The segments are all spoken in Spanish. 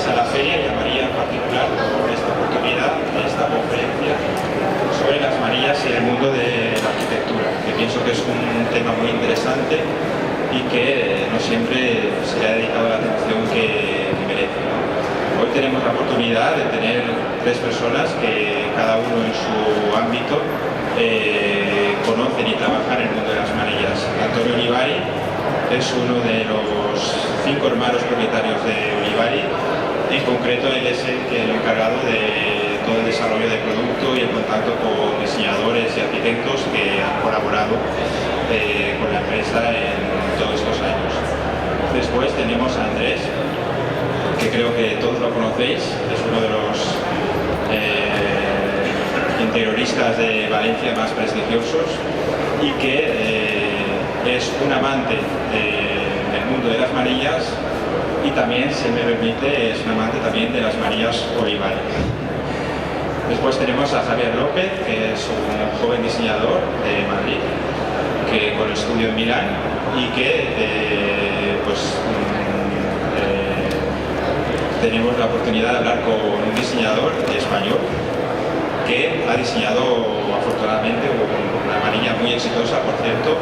gracias a la feria y a María en particular por esta oportunidad de esta conferencia sobre las manillas y el mundo de la arquitectura, que pienso que es un tema muy interesante y que no siempre se le ha dedicado la atención que merece, ¿no? Hoy tenemos la oportunidad de tener tres personas que cada uno en su ámbito conocen y trabajan en el mundo de las manillas. Antonio Olivari es uno de los 5 hermanos propietarios de Olivari. En concreto, él es el encargado de todo el desarrollo de producto y el contacto con diseñadores y arquitectos que han colaborado con la empresa en todos estos años. Después tenemos a Andrés, que creo que todos lo conocéis, es uno de los interioristas de Valencia más prestigiosos y que es un amante del mundo de las manillas y también, si me permite, es un amante también de las manillas Olivari. Después tenemos a Javier López, que es un joven diseñador de Madrid, que con estudio en Milán y que tenemos la oportunidad de hablar con un diseñador español que ha diseñado afortunadamente una manilla muy exitosa, por cierto,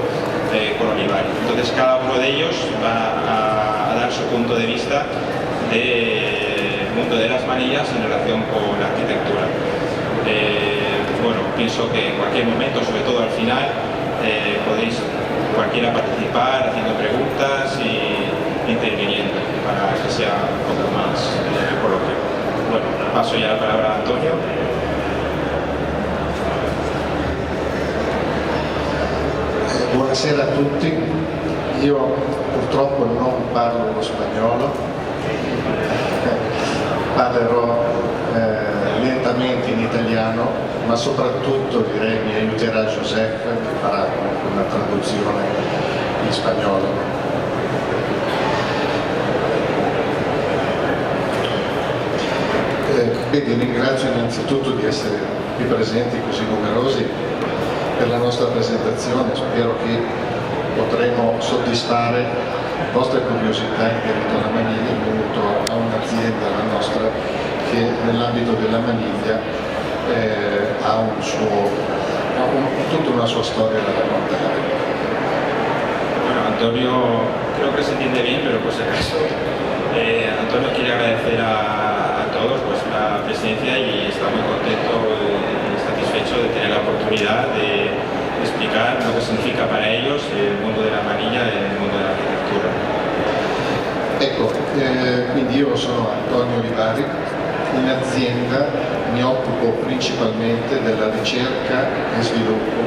con Olivari. Entonces cada uno de ellos va a dar su punto de vista del mundo de las manillas en relación con la arquitectura. Bueno, pienso que en cualquier momento, sobre todo al final, podéis cualquiera participar haciendo preguntas y interviniendo para que sea un poco más coloquio. Bueno, paso ya la palabra a Antonio. Buonasera a tutti, io purtroppo non parlo lo spagnolo, parlerò lentamente in italiano, ma soprattutto direi mi aiuterà Joseph che farà una traduzione in spagnolo. Quindi ringrazio innanzitutto di essere qui presenti così numerosi per la nostra presentazione, spero che potremo soddisfare la vostra curiosità in merito alla maniglia in merito a un'azienda, la nostra, che nell'ambito della maniglia ha tutta una sua storia da raccontare. Bueno, Antonio creo que se entiende bien, pero por si acaso Antonio quiere agradecer a todos la presencia y está muy contento y satisfecho de tener la oportunidad de explicar lo que significa para ellos el mundo de la maniglia e il mondo dell'architettura. Ecco, quindi io sono Antonio Olivari, in azienda mi occupo principalmente della ricerca e sviluppo,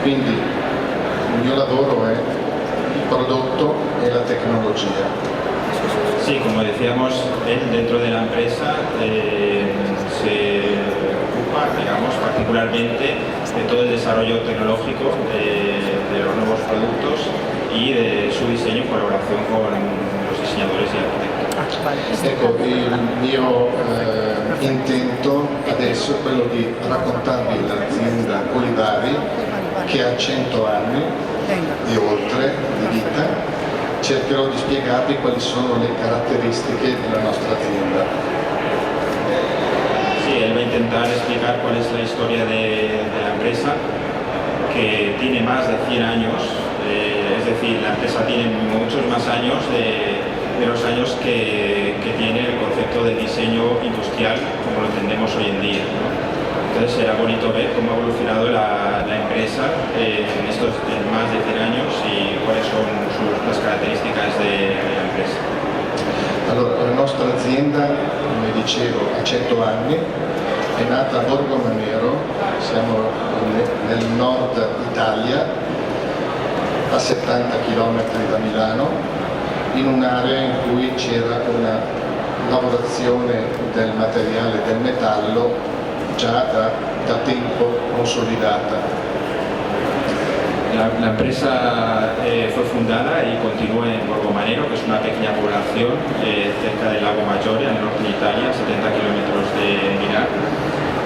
quindi il mio lavoro è il prodotto e la tecnologia. Sí, como decíamos, él dentro de la empresa se ocupa, digamos, particularmente de todo el desarrollo tecnológico de los nuevos productos y de su diseño en colaboración con los diseñadores y arquitectos. Ecco, il mio intento adesso è quello di raccontarvi l'azienda Olivari che ha 100 anni e oltre di vita. Cercherò di spiegarvi quali sono le caratteristiche della nostra azienda. Sí, él va a intentar explicar cuál es la historia de la empresa, que tiene más de 100 años, es decir, la empresa tiene muchos más años de los años que tiene el concepto del diseño industrial como lo entendemos hoy en día, ¿no? Entonces será bonito ver cómo ha evolucionado la empresa en estos más de 100 años y cuáles son las características de la empresa. Allora, la nostra azienda, come dicevo, ha 100 anni, è nata a Borgo Manero, siamo nel nord Italia, a 70 km da Milano, in un'area in cui c'era una lavorazione del materiale del metallo già da tempo consolidata. La empresa fue fundada y continúa en Borgo Manero, que es una pequeña población cerca del lago Maggiore, al norte de Italia, 70 kilómetros de Milán.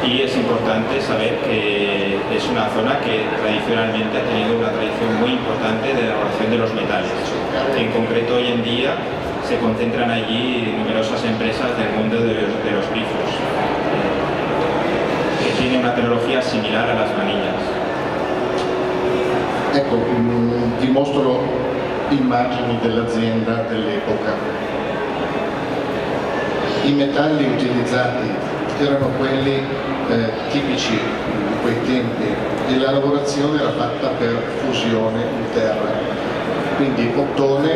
Y es importante saber que es una zona que tradicionalmente ha tenido una tradición muy importante de elaboración de los metales. En concreto, hoy en día se concentran allí numerosas empresas del mundo de los grifos, que tienen una tecnología similar a las manillas. Ecco, vi mostro immagini dell'azienda dell'epoca. I metalli utilizzati erano quelli tipici di quei tempi e la lavorazione era fatta per fusione in terra, quindi ottone,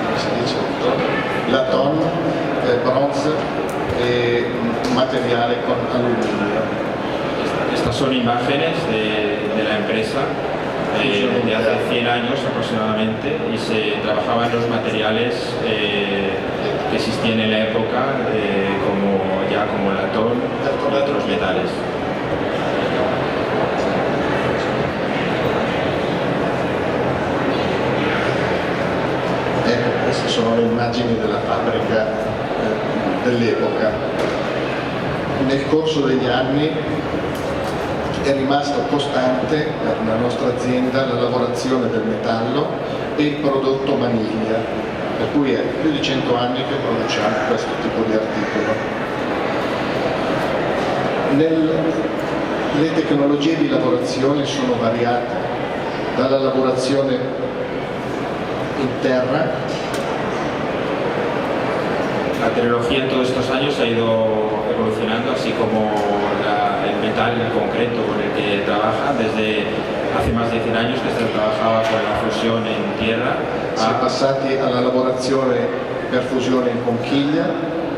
come si dice ottone, laton, bronzo e materiale con alluminio. Estas son imágenes de la empresa de hace 100 años aproximadamente, y se trabajaban los materiales que existían en la época, como el latón y otros metales. Ecco, queste sono le immagini della fabbrica dell'epoca. Nel corso degli anni è rimasto costante per la nostra azienda la lavorazione del metallo e il prodotto maniglia, per cui è più di 100 anni che produciamo questo tipo di articolo. Le tecnologie di lavorazione sono variate, dalla lavorazione in terra. La tecnología en todos estos años ha ido evolucionando, así como el metal en concreto con el que trabaja. Desde hace más de 100 años que se trabajaba con la fusión en tierra. Si è passati alla lavorazione per fusione in conchiglia,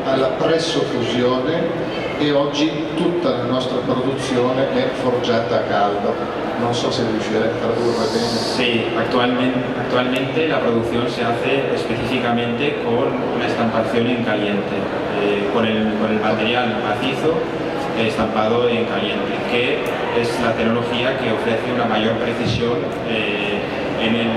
alla pressofusione, e oggi tutta la nostra produzione è forgiata a caldo. Non so se riuscirei a tradurre bene. Sí, actualmente la producción se hace específicamente con una estampación en caliente, con el material macizo estampado en caliente, que es la tecnología que ofrece una mayor precisión en el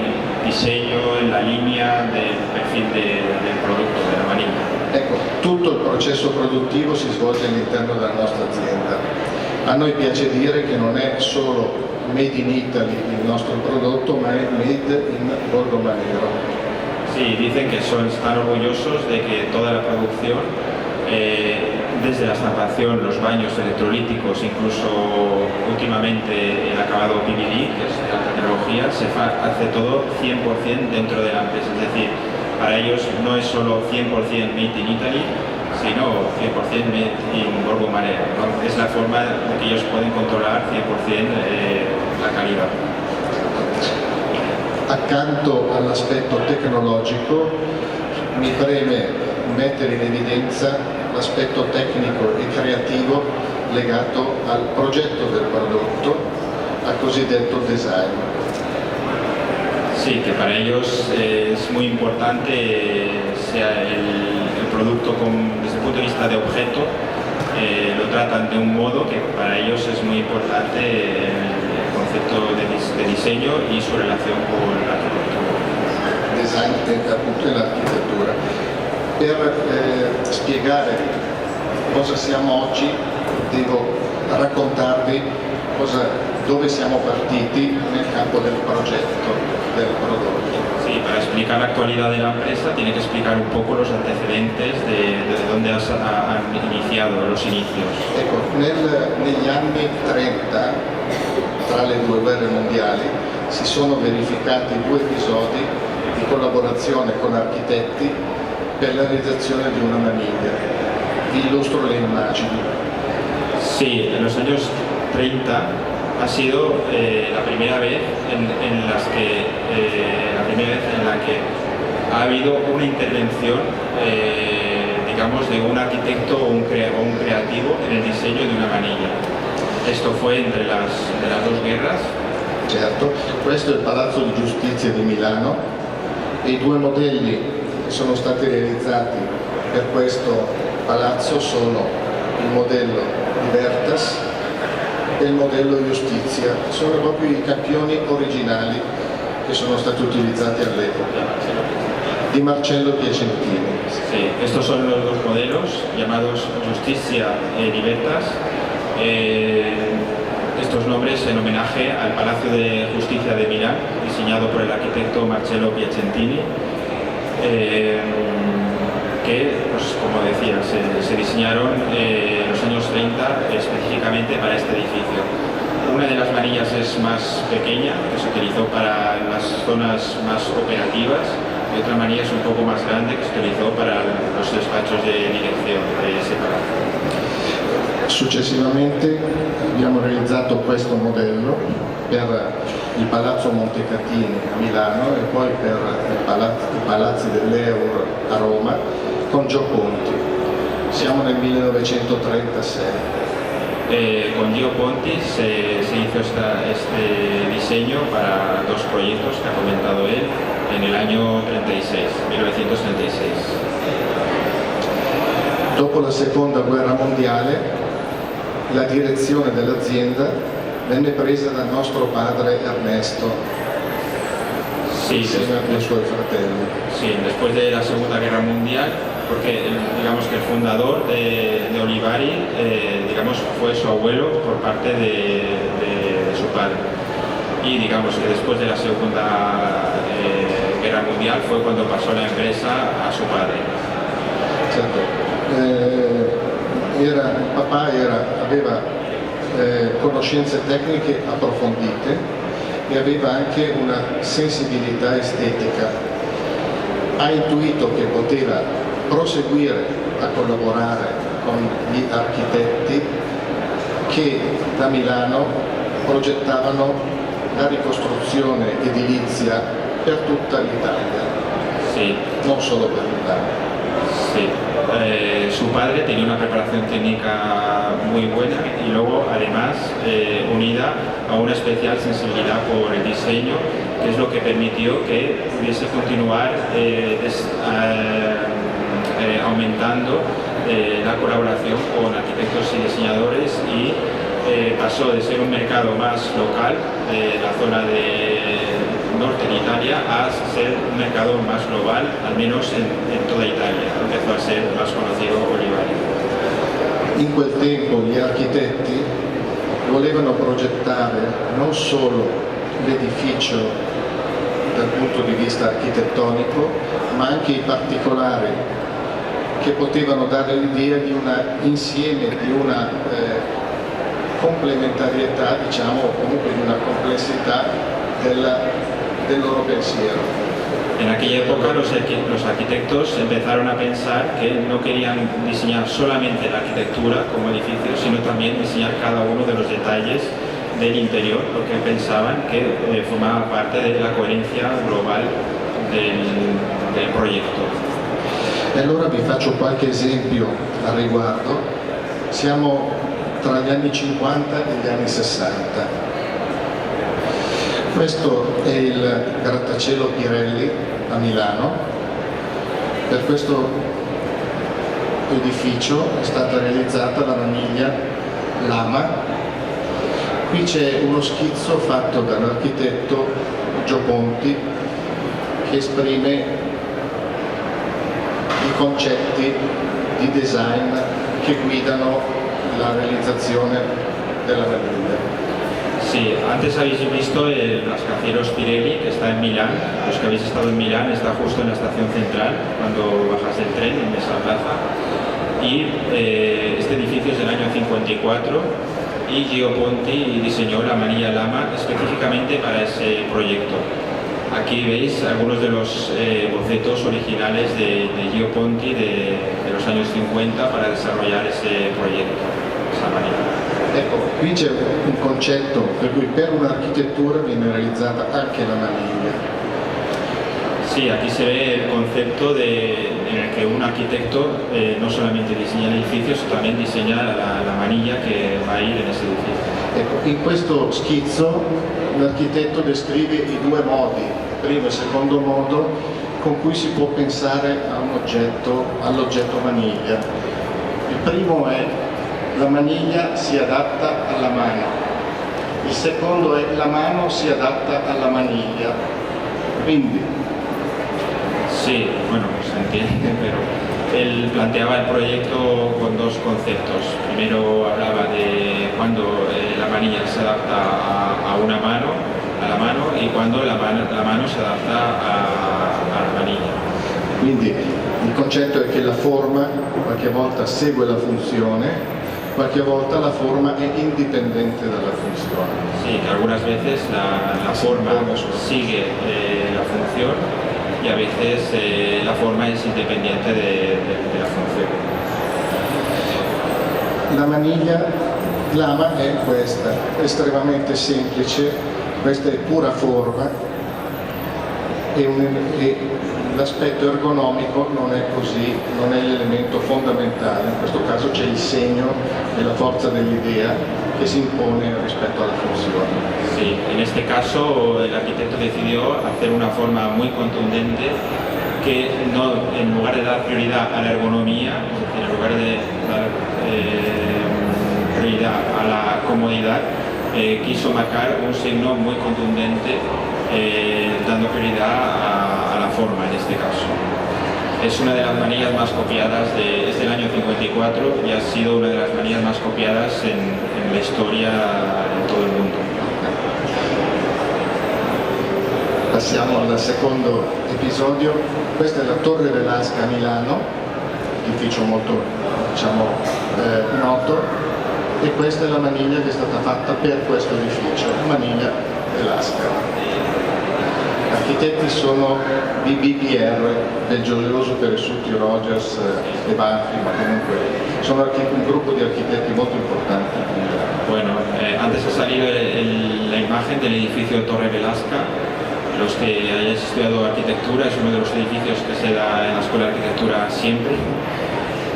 diseño, en la línea del perfil del producto, de la maniglia. Ecco, tutto il processo produttivo si svolge all'interno della nostra azienda. A noi piace dire che non è solo made in Italy il nostro prodotto, ma è made in Borgo Manero. Sí, dicen que están orgullosos de que toda la producción, desde la estampación, los baños electrolíticos, incluso últimamente el acabado PVD, que es de alta tecnología, se hace todo 100% dentro de la empresa. Es decir, para ellos no es solo 100% made in Italy, sino 100% made in Borgo Manero, ¿no? Es la forma de que ellos pueden controlar 100% la calidad. Accanto all'aspetto tecnologico mi preme mettere in evidenza l'aspetto tecnico e creativo legato al progetto del prodotto, al cosiddetto design. Sí, que para ellos es muy importante sea el producto desde el punto de vista de objeto, lo tratan de un modo que para ellos es muy importante el concepto de diseño y su relación con la arquitectura. Design e appunto l'architettura. Per spiegare cosa siamo oggi devo raccontarvi dove siamo partiti nel campo del progetto del prodotto. Sí, para explicar la actualidad de la empresa tiene que explicar un poco los antecedentes de dónde han iniciado los inicios. Ecco, negli anni 30, tra le due guerre mondiali, si sono verificati 2 episodi di collaborazione con architetti per la realizzazione di una maniglia. Vi illustro le immagini. Sí, en los años 30 ha sido la primera vez en la que ha habido una intervención, digamos, de un arquitecto o un creativo en el diseño de una maniglia. Esto fue entre las 2 guerras. Certo, questo è il Palazzo di Giustizia di Milano e i 2 modelli che sono stati realizzati per questo palazzo sono il modello Libertas e il modello Giustizia. Sono proprio i campioni originali che sono stati utilizzati all'epoca, di Marcello Piacentini. Sí, estos son los 2 modelos llamados Justicia y Libertas. Estos nombres en homenaje al Palacio de Justicia de Milán, diseñado por el arquitecto Marcello Piacentini. que, pues, como decía, se diseñaron en los años 30 específicamente para este edificio. Una de las manillas es más pequeña, que se utilizó para las zonas más operativas, y otra manilla es un poco más grande, que se utilizó para los despachos de dirección de ese palazzo. Successivamente abbiamo realizzato questo modello per il Palazzo Montecatini a Milano e poi per i palazzi dell'Eur a Roma con Gio Ponti. Siamo nel 1936. Con Gio Ponti se hizo este diseño para dos proyectos que ha comentado él en el año 1936. Dopo la seconda guerra mondiale la direzione dell'azienda venne presa dal nostro padre Ernesto, insieme ai suoi fratelli. Sí, después de la Segunda Guerra Mundial, porque digamos que el fundador de Olivari digamos, fue su abuelo por parte de su padre. Y digamos que después de la Segunda Guerra Mundial fue cuando pasó la empresa a su padre. Certo. Il papà aveva conoscenze tecniche approfondite e aveva anche una sensibilità estetica. Ha intuito che poteva proseguire a collaborare con gli architetti che da Milano progettavano la ricostruzione edilizia per tutta l'Italia, sí. Non solo per l'Italia. Sí. Su padre tenía una preparación técnica muy buena y luego además unida a una especial sensibilidad por el diseño, que es lo que permitió que pudiese continuar aumentando la colaboración con arquitectos y diseñadores, y pasó de ser un mercado más local de la zona de norte de Italia a ser un mercado más global, al menos en toda Italia. Empezó a ser más conocido Olivari. In quel tempo gli architetti volevano progettare non solo l'edificio dal punto di vista architettonico, ma anche i particolari che potevano dare l'idea di un insieme, di una complementarietà, diciamo, o comunque di una complessità del loro pensiero. En aquella época los arquitectos empezaron a pensar que no querían diseñar solamente la arquitectura como edificio, sino también diseñar cada uno de los detalles del interior, porque pensaban que formaba parte de la coherencia global del proyecto. E allora vi faccio qualche esempio al riguardo. Siamo tra gli anni 50 e gli anni 60. Questo è il grattacielo Pirelli a Milano. Per questo edificio è stata realizzata la maniglia Lama. Qui c'è uno schizzo fatto dall'architetto Gio Ponti che esprime i concetti di design che guidano la realizzazione della maniglia. Sí, antes habéis visto el rascacielos Pirelli, que está en Milán. Los que habéis estado en Milán, está justo en la estación central, cuando bajas del tren en esa plaza. Y este edificio es del año 54 y Gio Ponti diseñó la manilla Lama específicamente para ese proyecto. Aquí veis algunos de los bocetos originales de Gio Ponti de los años 50 para desarrollar ese proyecto, esa manilla. Ecco, qui c'è un concetto per cui per un'architettura viene realizzata anche la maniglia. Sí, aquí se ve el concepto en el que un arquitecto no solamente diseña el edificio, sino también diseña la manilla que va a ir en ese edificio. Ecco, in questo schizzo l'architetto descrive i due modi, primo e secondo modo, con cui si può pensare a all'oggetto maniglia. Il primo è la maniglia si adatta alla mano, il secondo è la mano si adatta alla maniglia. Quindi sí, bueno, se entiende, pero él planteaba el proyecto con dos conceptos. Primero hablaba de cuando la manilla se adapta a la mano, y cuando la mano se adapta a la manilla. Quindi il concetto è che la forma qualche volta segue la funzione, qualche volta la forma è indipendente dalla funzione. Sí, que algunas veces la forma sigue la función y a veces la forma es independiente de la función. La maniglia lama è questa, estremamente semplice, questa è pura forma e l'aspetto ergonomico non è così, non è l'elemento fondamentale, in questo caso c'è il segno e la forza dell'idea che si impone rispetto alla funzione. Sí, en este caso el arquitecto decidió hacer una forma muy contundente que no, en lugar de dar prioridad a la ergonomía, es decir, en lugar de dar prioridad a la comodidad, quiso marcar un signo muy contundente dando prioridad a la forma en este caso. Es una de las manillas más copiadas, es del año 54 y ha sido una de las manillas más copiadas en la historia en todo el mundo. Passiamo al secondo episodio, questa è la Torre Velasca a Milano, edificio molto noto, e questa è la maniglia che è stata fatta per questo edificio, maniglia Velasca. Gli architetti sono BBPR, del Gioioso, Peressuti, Rogers e Banfi, ma comunque sono un gruppo di architetti molto importanti. Bueno, antes ha salido la imagen del edificio Torre Velasca. Los que hayáis estudiado arquitectura, es uno de los edificios que se da en la Escuela de Arquitectura siempre.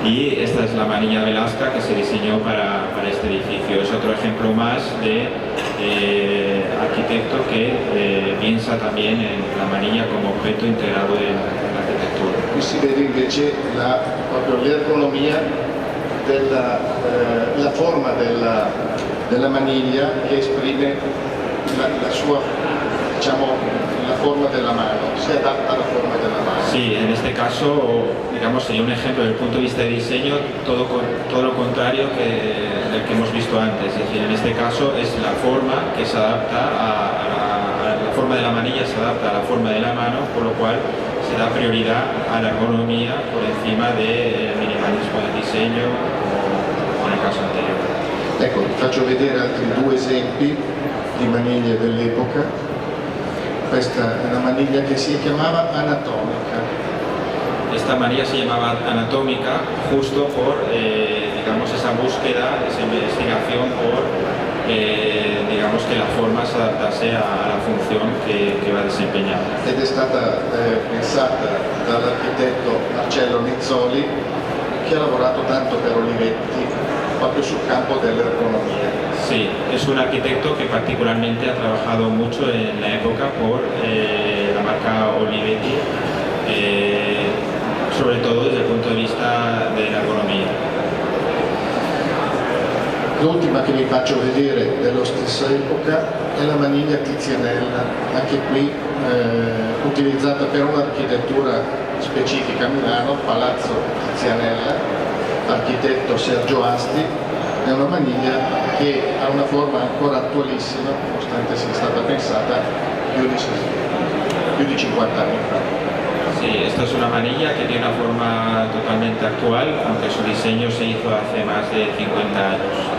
Y esta es la manilla Velasca que se diseñó para este edificio. Es otro ejemplo más de arquitecto que piensa también en la manilla como objeto integrado en la arquitectura. Qui si vede invece proprio l'ergonomia la forma della maniglia che esprime la sua, la forma della mano, si adatta alla forma della mano. Sí, en este caso, digamos, sería un ejemplo desde el punto de vista de diseño, todo lo contrario del que hemos visto antes. Es decir, en este caso es la forma que se adapta la forma de la manilla se adapta a la forma de la mano, por lo cual se da prioridad a la ergonomía por encima del minimalismo del diseño, como en el caso anterior. Ecco, vi faccio vedere altri due esempi di maniglie dell'epoca. Questa è una maniglia che si chiamava anatomica. Esta manilla se llamaba anatómica justo por, digamos, esa búsqueda, esa investigación por, digamos, que la forma se adaptase a la función que va a desempeñar. Ed è stata pensata dall'architetto Marcello Nizzoli, che ha lavorato tanto per Olivetti proprio sul campo dell'ergonomia. Sí, es un arquitecto que particularmente ha trabajado mucho en la época por la marca Olivetti, sobre todo desde el punto de vista de la ergonomia. L'ultima che vi faccio vedere dello stesso epoca è la maniglia Tizianella, anche qui utilizzata per un'architettura specifica a Milano, Palazzo Tizianella, architetto Sergio Asti. È una maniglia che ha una forma ancora attualissima, nonostante sia stata pensata più di 50 anni fa. Sí, esta es una manilla que tiene una forma totalmente actual, aunque su diseño se hizo hace más de 50 años.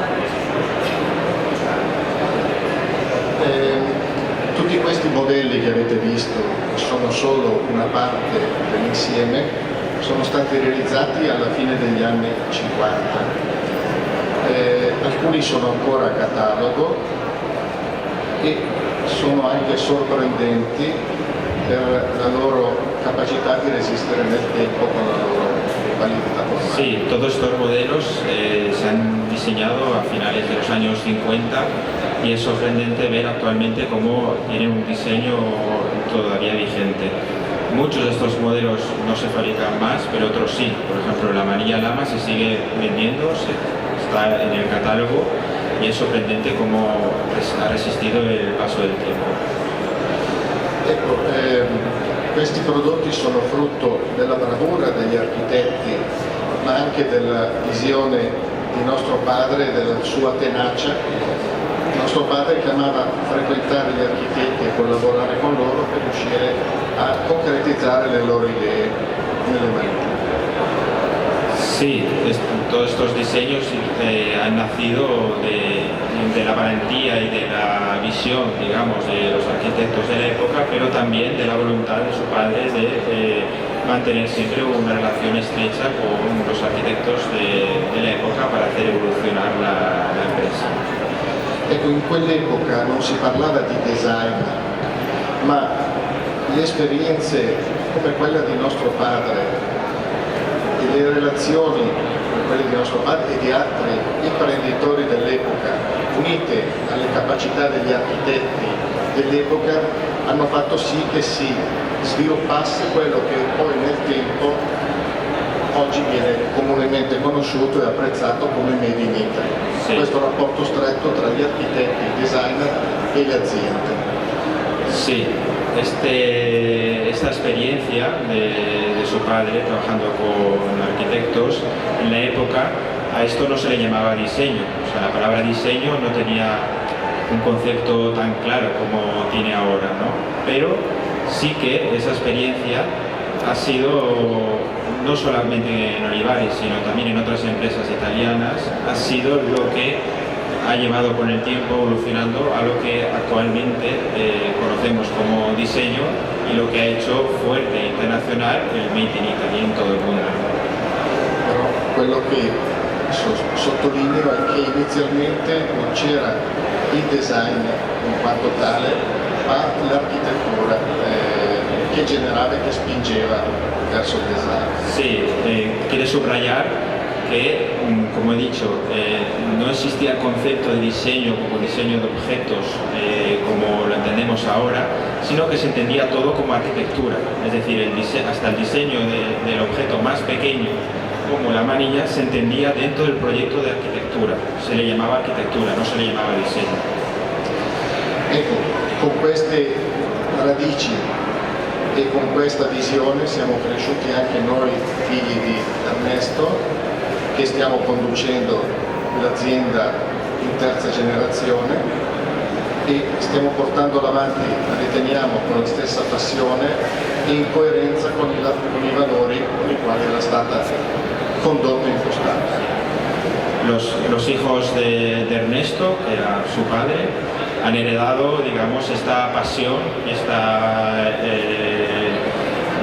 Tutti questi modelli che avete visto sono solo una parte dell'insieme, sono stati realizzati alla fine degli anni 50. Alcuni sono ancora a catalogo e sono anche sorprendenti per la loro capacità di resistere nel tempo con la loro validità formale. Sí, todos estos modelos se han diseñado a finales de los años 50 y es sorprendente ver actualmente cómo tienen un diseño todavía vigente. Muchos de estos modelos no se fabrican más, pero otros sí. Por ejemplo, la manilla Lama se sigue vendiendo, está en el catálogo y es sorprendente cómo ha resistido el paso del tiempo. Ecco, questi prodotti sono frutto della bravura degli architetti, ma anche della visione di nostro padre e della sua tenacia. Nostro padre che amava frequentare gli architetti e collaborare con loro per riuscire a concretizzare le loro idee. nelle maniglie. Sí, todos estos diseños han nacido de la valentía y de la visión, digamos, de los arquitectos de la época, pero también de la voluntad de su padre de mantener siempre una relación estrecha con los arquitectos de la época para hacer evolucionar la empresa. Ecco, in quell'epoca non si parlava di design, ma le esperienze come quella di nostro padre e le relazioni come quelle di nostro padre e di altri imprenditori dell'epoca, unite alle capacità degli architetti dell'epoca, hanno fatto sì che si sviluppasse quello che poi nel tempo oggi viene comunemente conosciuto e apprezzato come Made in Italy. Sì. Questo rapporto stretto tra gli architetti, i designer e le aziende. Sí, esta experiencia de su padre trabajando con arquitectos en la época, a esto no se le llamaba diseño, o sea, la palabra diseño no tenía un concepto tan claro como tiene ahora, ¿no? Pero sí que esa experiencia ha sido, no solamente en Olivares, sino también en otras empresas italianas, ha sido lo que ha llevado con el tiempo evolucionando a lo que actualmente conocemos como diseño y lo que ha hecho fuerte e internacional el Made in Italy en todo el mundo. Però quello che sottolineo è che inizialmente non c'era il design in quanto tale, ma l'architettura che generava e che spingeva verso il design. Sí, quiere subrayar que, como he dicho, no existía el concepto de diseño como diseño de objetos como lo entendemos ahora, sino que se entendía todo como arquitectura, es decir, hasta el diseño del objeto más pequeño como la manilla se entendía dentro del proyecto de arquitectura, se le llamaba arquitectura, no se le llamaba diseño. Ecco, con queste radici e con questa visione siamo cresciuti anche noi figli di Ernesto, che stiamo conducendo l'azienda in terza generazione e stiamo portandola avanti, riteniamo, con la stessa passione e in coerenza con i valori con i quali era stata condotta e impostata. Los hijos de Ernesto, que era su padre, han heredado, digamos, esta pasión,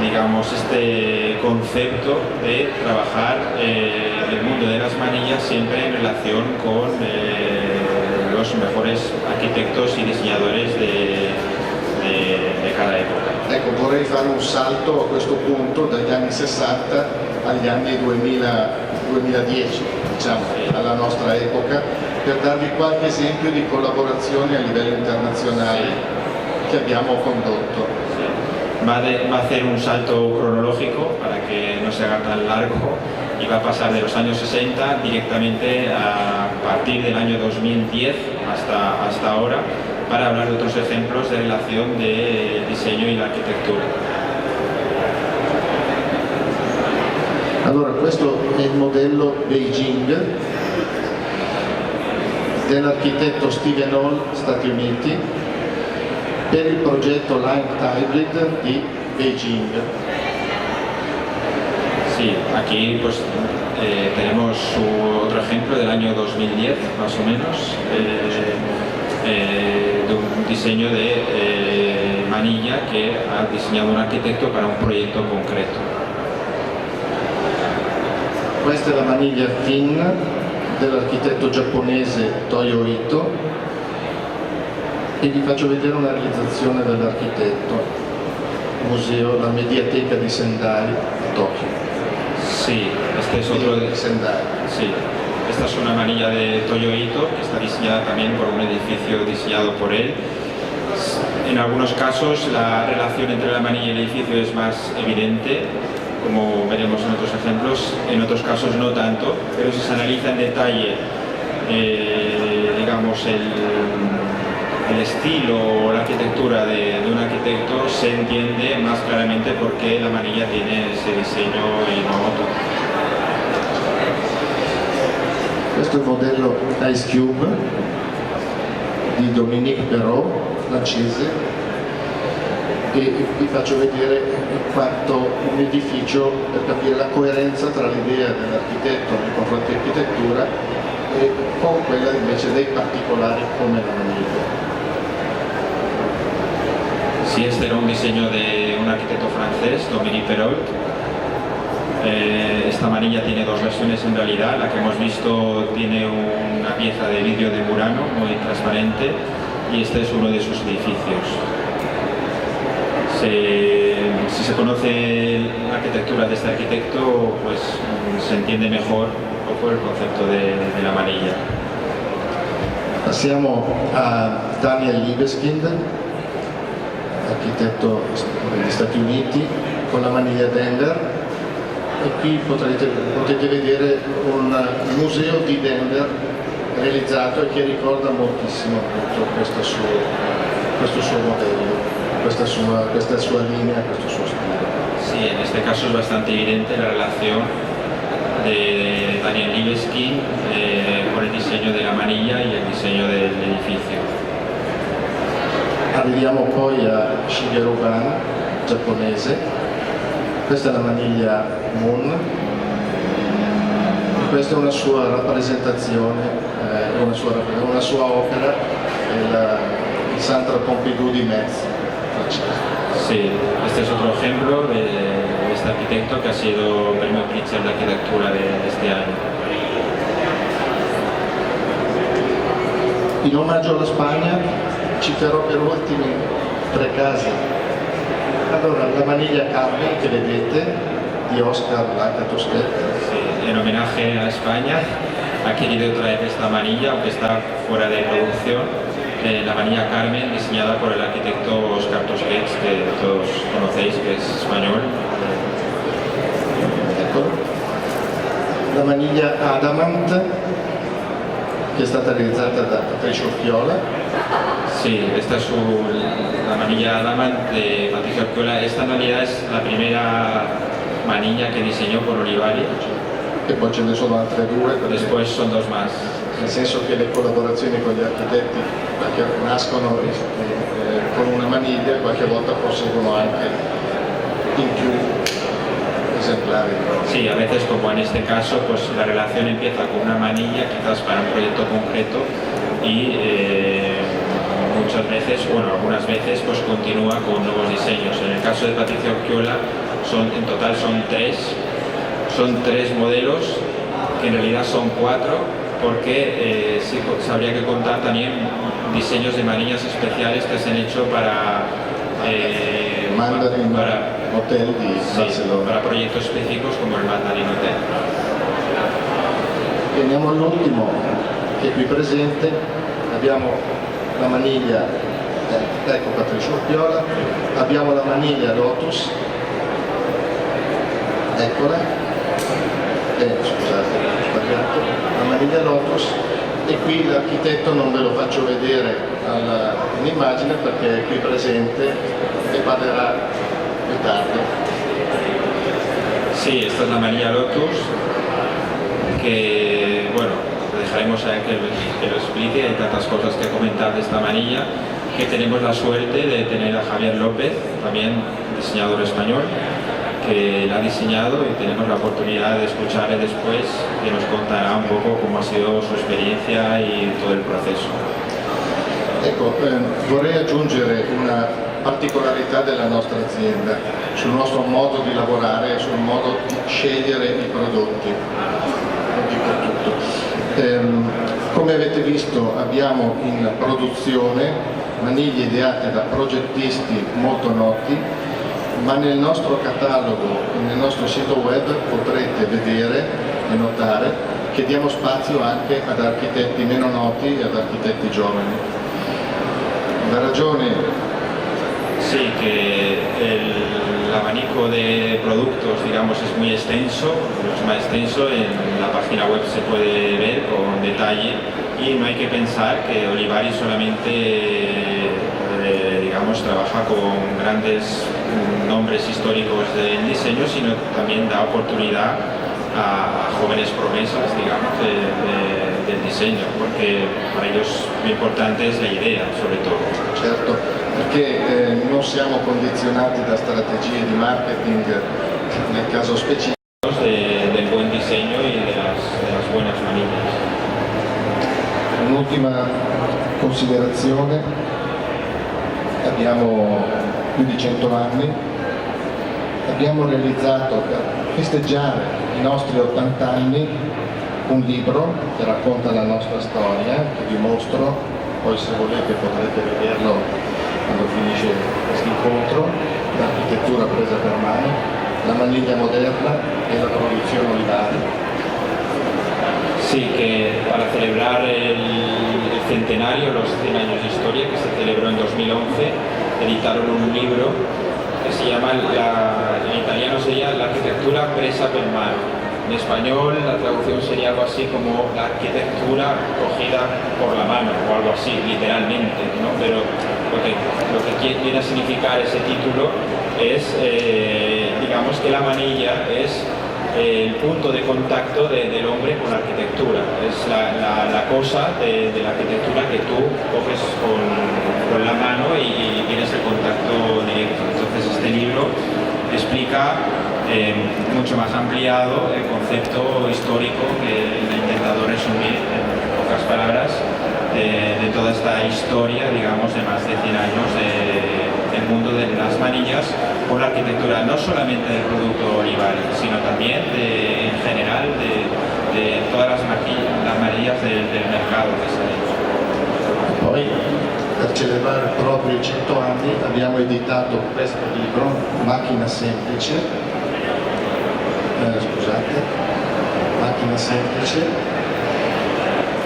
digamos, este concepto de trabajar el mundo de las manillas siempre en relación con los mejores arquitectos y diseñadores de cada época. Ecco, vorrei fare un salto a questo punto dagli anni 60 agli anni 2010, diciamo, alla nostra epoca, per darvi qualche esempio di collaborazioni a livello internazionale che abbiamo condotto. Va a hacer un salto cronológico para que no se haga tan largo y va a pasar de los años 60 directamente a partir del año 2010 hasta ahora para hablar de otros ejemplos de relación de diseño y la arquitectura. Allora, questo è il modello Beijing dell'architetto Stephen Hall, Stati Uniti, per il progetto Light Hybrid di Beijing. Sí, aquí pues tenemos otro ejemplo del año 2010 más o menos, de un diseño de manilla que ha diseñado un arquitecto para un proyecto concreto. Questa è la maniglia Thin dell'architetto giapponese Toyo Ito e vi faccio vedere una realizzazione dell'architetto, museo, la Mediateca di Sendai a Tokyo. Sí, este es otro de Sendai. Sí, esta es una manilla de Toyo Ito que está diseñada también por un edificio diseñado por él. En algunos casos la relación entre la manilla y el edificio es más evidente, como veremos en otros ejemplos, en otros casos no tanto, pero si se analiza en detalle, digamos, el estilo o la arquitectura de un arquitecto, se entiende más claramente por qué la manilla tiene ese diseño y no otro. Questo è il modello Ice Cube di Dominique Perrault, francese, e vi faccio vedere quanto un edificio, per capire la coerenza tra l'idea dell'architetto nei confronti dell'architettura e con quella invece dei particolari come la maniglia. Sí, este era un diseño de un arquitecto francés, Dominique Perrault. Esta manilla tiene dos versiones en realidad. La que hemos visto tiene una pieza de vidrio de Murano muy transparente y este es uno de sus edificios. Si se conoce la arquitectura de este arquitecto, pues se entiende mejor un poco el concepto de la manilla. Passiamo a Daniel Libeskind, architetto degli Stati Uniti, con la maniglia Denver, e qui potete vedere un museo di Denver realizzato e che ricorda moltissimo appunto questo suo modello, questa sua linea, questo suo stile. Sí, en este caso es bastante evidente la relación de Daniel Libeskind con el diseño de la manilla y el diseño del edificio. Arriviamo poi a Shigeru Ban, giapponese. Questa è la maniglia Moon, e questa è una sua rappresentazione, una sua opera, il Centre Pompidou di Metz, francese. Sí, este es otro ejemplo de este arquitecto que ha sido premio Pulitzer de arquitectura de este año. In omaggio alla Spagna citerò per ultimi 3 casi. Allora, la maniglia Carmen che vedete di Oscar Lacatusquet. Sí, en homenaje a España ha querido traer esta manilla, aunque está fuera de producción. La manilla Carmen, diseñada por el arquitecto Oscar Tusquets, que todos conocéis, que es español. Ecco. La maniglia Adamant, che è stata realizzata da Patricio Orchiola. Sí, esta es la manilla Adamant de Patricio Orchiola. Esta en realidad es la primera manilla que diseñó con Olivari. E poi ce ne sono altre 2. Después son 2 más. Nel senso che le collaborazioni con gli architetti perché nascono con una maniglia, qualche volta proseguono anche in più esemplari. Sí, a veces como en este caso, pues la relación empieza con una manilla, quizás para un proyecto concreto, y muchas veces, bueno, algunas veces, pues continúa con nuevos diseños. En el caso de Patricio Orchiola, en total son 3 modelos, que en realidad son 4, porque sí, habría que contar también diseños de manillas especiales que se han hecho para Mandarin Hotel di Barcellona. Para proyectos específicos como el Mandarin Hotel. Veniamo all'ultimo, che è qui presente. Abbiamo la maniglia, ecco Patricio Orchiola, abbiamo la maniglia Lotus, eccola. Scusate, ho sbagliato, la maniglia Lotus, e qui l'architetto non ve lo faccio vedere in immagine perché è qui presente e parlerà più tardi. Sí, esta es la manilla Lotus, que bueno, dejaremos a él que lo explique. Hay tantas cosas que comentar de esta manilla, que tenemos la suerte de tener a Javier López, también diseñador español, que la ha diseñado, y tenemos la oportunidad de escucharle después, que nos contará un poco cómo ha sido su experiencia y todo el proceso. Ecco, vorrei aggiungere una particolarità della nostra azienda sul nostro modo di lavorare e sul modo di scegliere i prodotti. Non dico tutto. Come avete visto, abbiamo in produzione maniglie ideate da progettisti molto noti, ma nel nostro catalogo e nel nostro sito web potrete vedere e notare che diamo spazio anche ad architetti meno noti e ad architetti giovani. La ragione... Sí, que el abanico de productos, digamos, es muy extenso, mucho más extenso. En la página web se puede ver con detalle, y no hay que pensar que Olivari solamente digamos, trabaja con grandes nombres históricos del diseño, sino también da oportunidad a jóvenes promesas, digamos, del diseño, porque para ellos lo importante es la idea, sobre todo. Certo, perché non siamo condizionati da strategie di marketing nel caso specifico. Del buen diseño y de las buenas manillas. Un'ultima considerazione, abbiamo più di 100 anni, abbiamo realizzato per festeggiare i nostri 80 anni un libro che racconta la nostra storia, che vi mostro, poi se volete potrete vederlo quando finisce questo incontro, l'architettura presa per mano, la maniglia moderna e la produzione olivare. Sí, que para celebrar el centenario, los 100 años de historia, que se celebró en 2011, editaron un libro que se llama, en italiano sería La arquitectura presa per mano. En español la traducción sería algo así como la arquitectura cogida por la mano, o algo así, literalmente, ¿no? Pero lo que viene a significar ese título es, digamos que la manilla es el punto de contacto del hombre con la arquitectura. Es la cosa de la arquitectura que tú coges con la mano y tienes el contacto directo. Entonces este libro explica mucho más ampliado el concepto histórico que he intentado resumir en pocas palabras de toda esta historia, digamos, de más de 100 años del mundo de las manillas con la arquitectura, no solamente del producto Olivari, sino también en general de todas las manillas del mercado que se ha hecho. Poi, per celebrare proprio i 100 anni, abbiamo editato questo libro, Macchina Semplice, Macchina Semplice,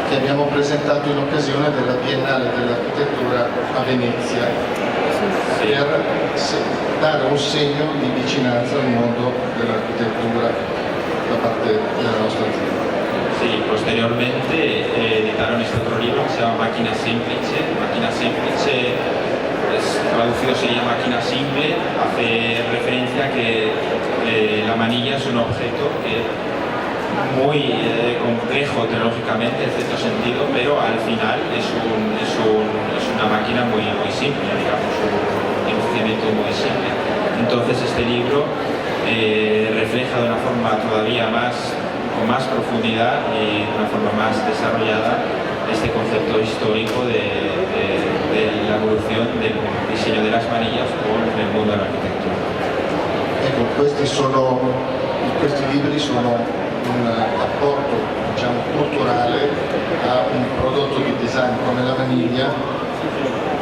che abbiamo presentato in occasione della Biennale dell'Architettura a Venezia, per dare un segno di vicinanza al mondo dell'architettura da parte della nostra azienda. Sí, posteriormente editaron este otro libro que se llama Máquina Semplice. Máquina Semplice, traducido sería máquina simple, hace referencia a que la manilla es un objeto que muy complejo tecnológicamente en cierto sentido, pero al final es una máquina muy simple, digamos, un funcionamiento muy simple. Entonces este libro refleja de una forma todavía con más profundidad y de una forma más desarrollada este concepto histórico de la evolución del diseño de las manillas con el mundo de la arquitectura. Ecco, questi libri sono un apporto, diciamo, culturale a un prodotto di design come la maniglia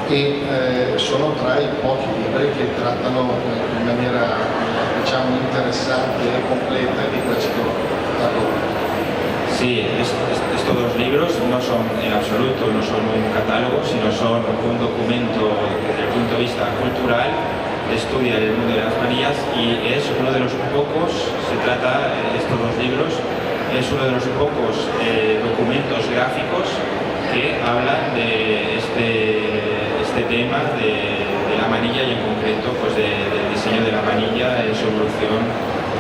e sono tra i pochi libri che trattano in maniera, diciamo, interessante e completa di questo lavoro. Sí, estos dos libros no son en absoluto, no son un catálogo, sino son un documento desde el punto de vista cultural, estudia el mundo de las manillas y es uno de los pocos, estos dos libros, es uno de los pocos documentos gráficos que hablan de este tema de la manilla y en concreto pues del diseño de la manilla en su evolución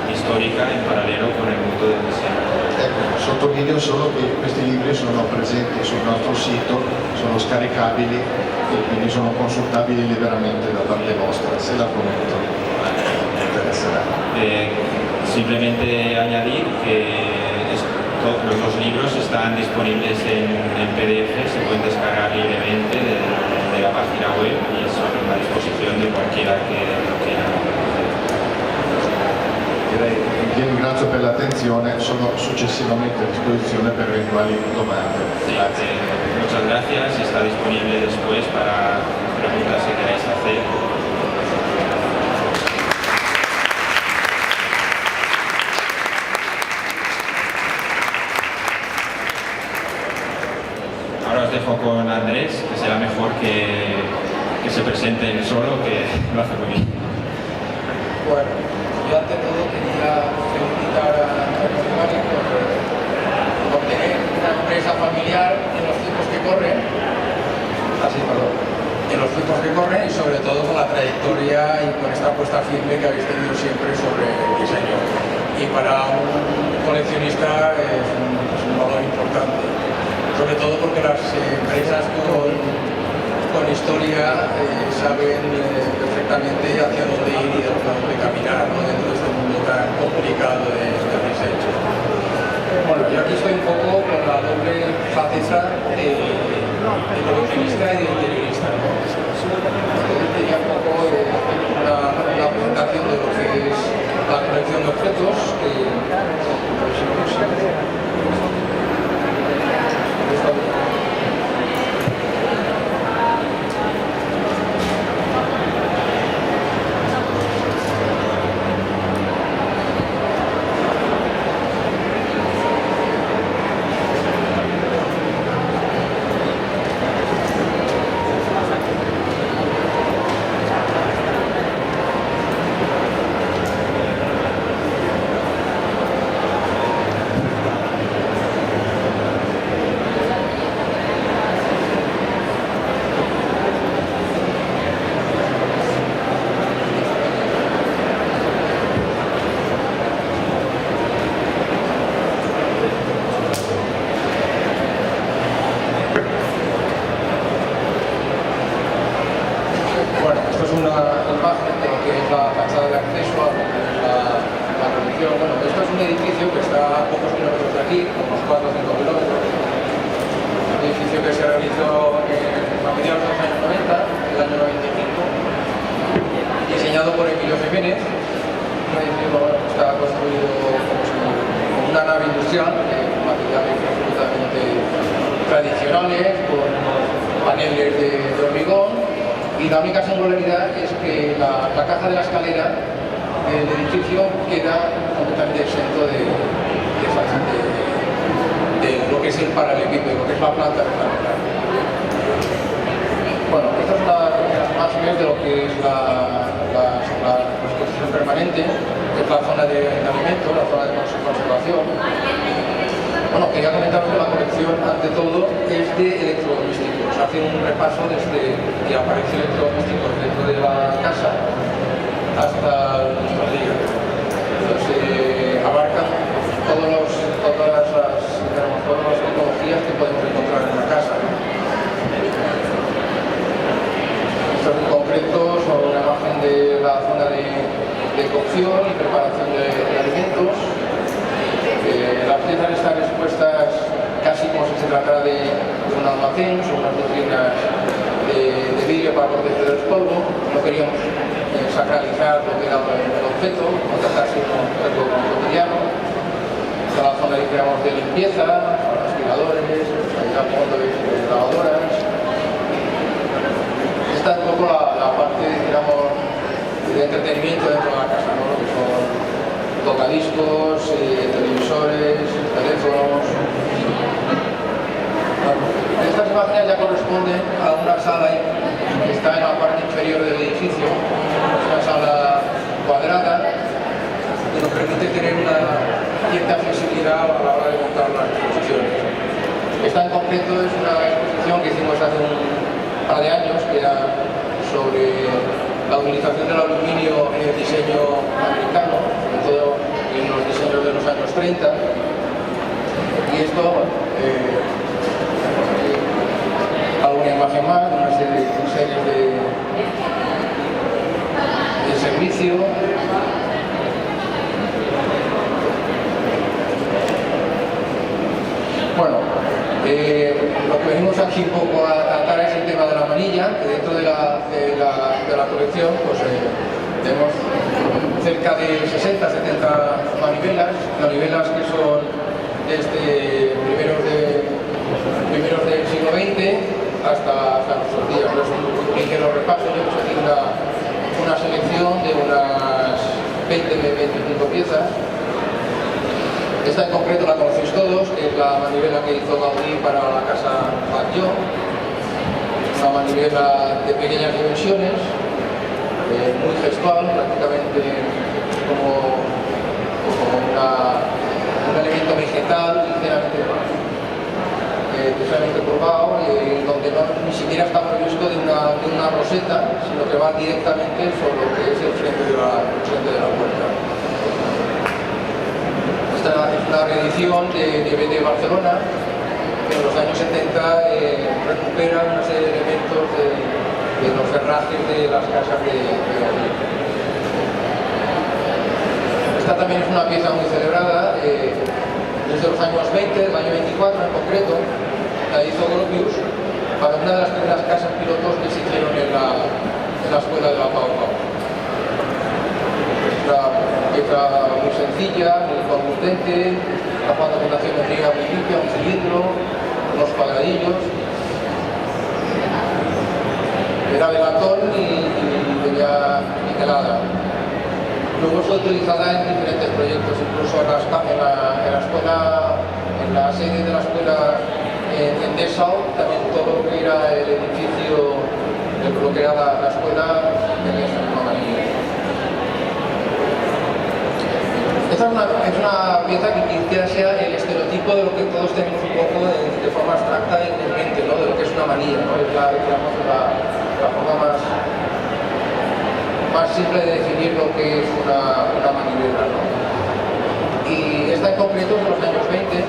histórica in parallelo con il mondo del disegno. Ecco, sottolineo solo che questi libri sono presenti sul nostro sito, sono scaricabili e quindi sono consultabili liberamente da parte vostra, se l'argomento interesserà. Simplemente añadir que los dos libros están disponibles en PDF, se pueden descargar libremente de la página web y son a disposición de cualquiera que lo quiera. Vi ringrazio per l'attenzione, sono successivamente a disposizione per eventuali domande. Grazie. Muchas gracias y está disponible después para preguntas que queráis hacer. Ahora os dejo con Andrés, que será mejor que se presente él solo, que lo hace muy bien. Bueno, yo ante todo quería felicitar a Olivari por tener una empresa familiar en los tiempos que corren, en los tiempos que corren y sobre todo con la trayectoria y con esta apuesta firme que habéis tenido siempre sobre el diseño. Y para un coleccionista es un valor importante, sobre todo porque las empresas con con historia saben perfectamente hacia dónde ir y hacia dónde caminar, ¿no? Dentro de este mundo tan complicado del diseño. Bueno, yo aquí estoy un poco con la doble faceta de evolucionista y de interiorista, ¿no? Entonces tenía un poco una presentación de lo que es la colección de objetos. Bueno, esto es una imagen de lo que es la fachada de acceso a lo que es la colección. Bueno, esto es un edificio que está a pocos kilómetros de aquí, unos 4 o 5 kilómetros. Un edificio que se realizó a mediados de los años 90, el año 95, diseñado por Emilio Jiménez. Un edificio que está construido como una nave industrial, con materiales absolutamente tradicionales, con paneles de hormigón. Y la única singularidad es que la caja de la escalera del edificio queda completamente exento de lo que es el paralelepípedo, de lo que es la planta rectangular. Bueno, estas son las imágenes de lo que es la exposición permanente, que es la zona de alimentos, la zona de conservación. Bueno, quería comentaros que la colección, ante todo, es de electrodomésticos. Hace un repaso desde que aparecen electrodomésticos dentro de la casa hasta nuestros días. Entonces, abarcan todas las tecnologías que podemos encontrar en una casa. Esto en concreto son una imagen de la zona de cocción y preparación de alimentos. Las piezas están expuestas casi como si se tratara de un almacén, son unas vitrinas de vidrio para proteger el polvo. No queríamos sacralizar lo que era el objeto, no tratarse de un objeto cotidiano. Está la zona de limpieza, aspiradores, lavadoras. Esta es un poco la parte, digamos, de entretenimiento dentro de la casa, ¿no? Lo que son tocadiscos, televisores, teléfonos. Estas imágenes ya corresponden a una sala que está en la parte inferior del edificio. Es una sala cuadrada que nos permite tener una cierta flexibilidad a la hora de montar las exposiciones. Esta en concreto es una exposición que hicimos hace un par de años, que era sobre la utilización del aluminio en el diseño americano, sobre todo en los diseños de los años 30. Y esto, alguna imagen más, una serie de servicio. Bueno, lo que venimos aquí un poco a tratar es el tema de la manilla, que dentro de la colección pues, tenemos cerca de 60-70 manivelas que son desde primeros del siglo XX hasta nuestros días. Es un ligero repaso, yo os aquí una selección de unas 20-25 piezas. Esta en concreto la conocéis todos, que es la manivela que hizo Gaudí para la casa Batlló. Una manivela de pequeñas dimensiones, muy gestual, prácticamente como un elemento vegetal ligeramente curvado, donde ni siquiera está provisto de una roseta, sino que va directamente sobre lo que es el frente de la puerta. Esta es una reedición de BT Barcelona, en los años 70 recupera una serie de elementos de los herrajes de las casas de allí. Esta también es una pieza muy celebrada, desde los años 20, del año 24 en concreto, la hizo Gropius para una de las primeras casas pilotos que se hicieron en la escuela de la Pau Pau. Es una pieza muy sencilla, muy contundente, la fundación de riega muy limpia, un cilindro, unos cuadradillos. Era de latón y tenía niquelada. Luego fue utilizada en diferentes proyectos, incluso en la escuela, en la sede de la escuela en Dessau, también todo lo que era el edificio, lo que era la escuela, tenía esa misma manera. Esta es una pieza que quizás sea el estereotipo de lo que todos tenemos un poco de forma abstracta en mente, ¿no? De lo que es una manilla, ¿no? Es la forma más simple de definir lo que es una manivela, ¿no? Y esta en concreto es de los años 20,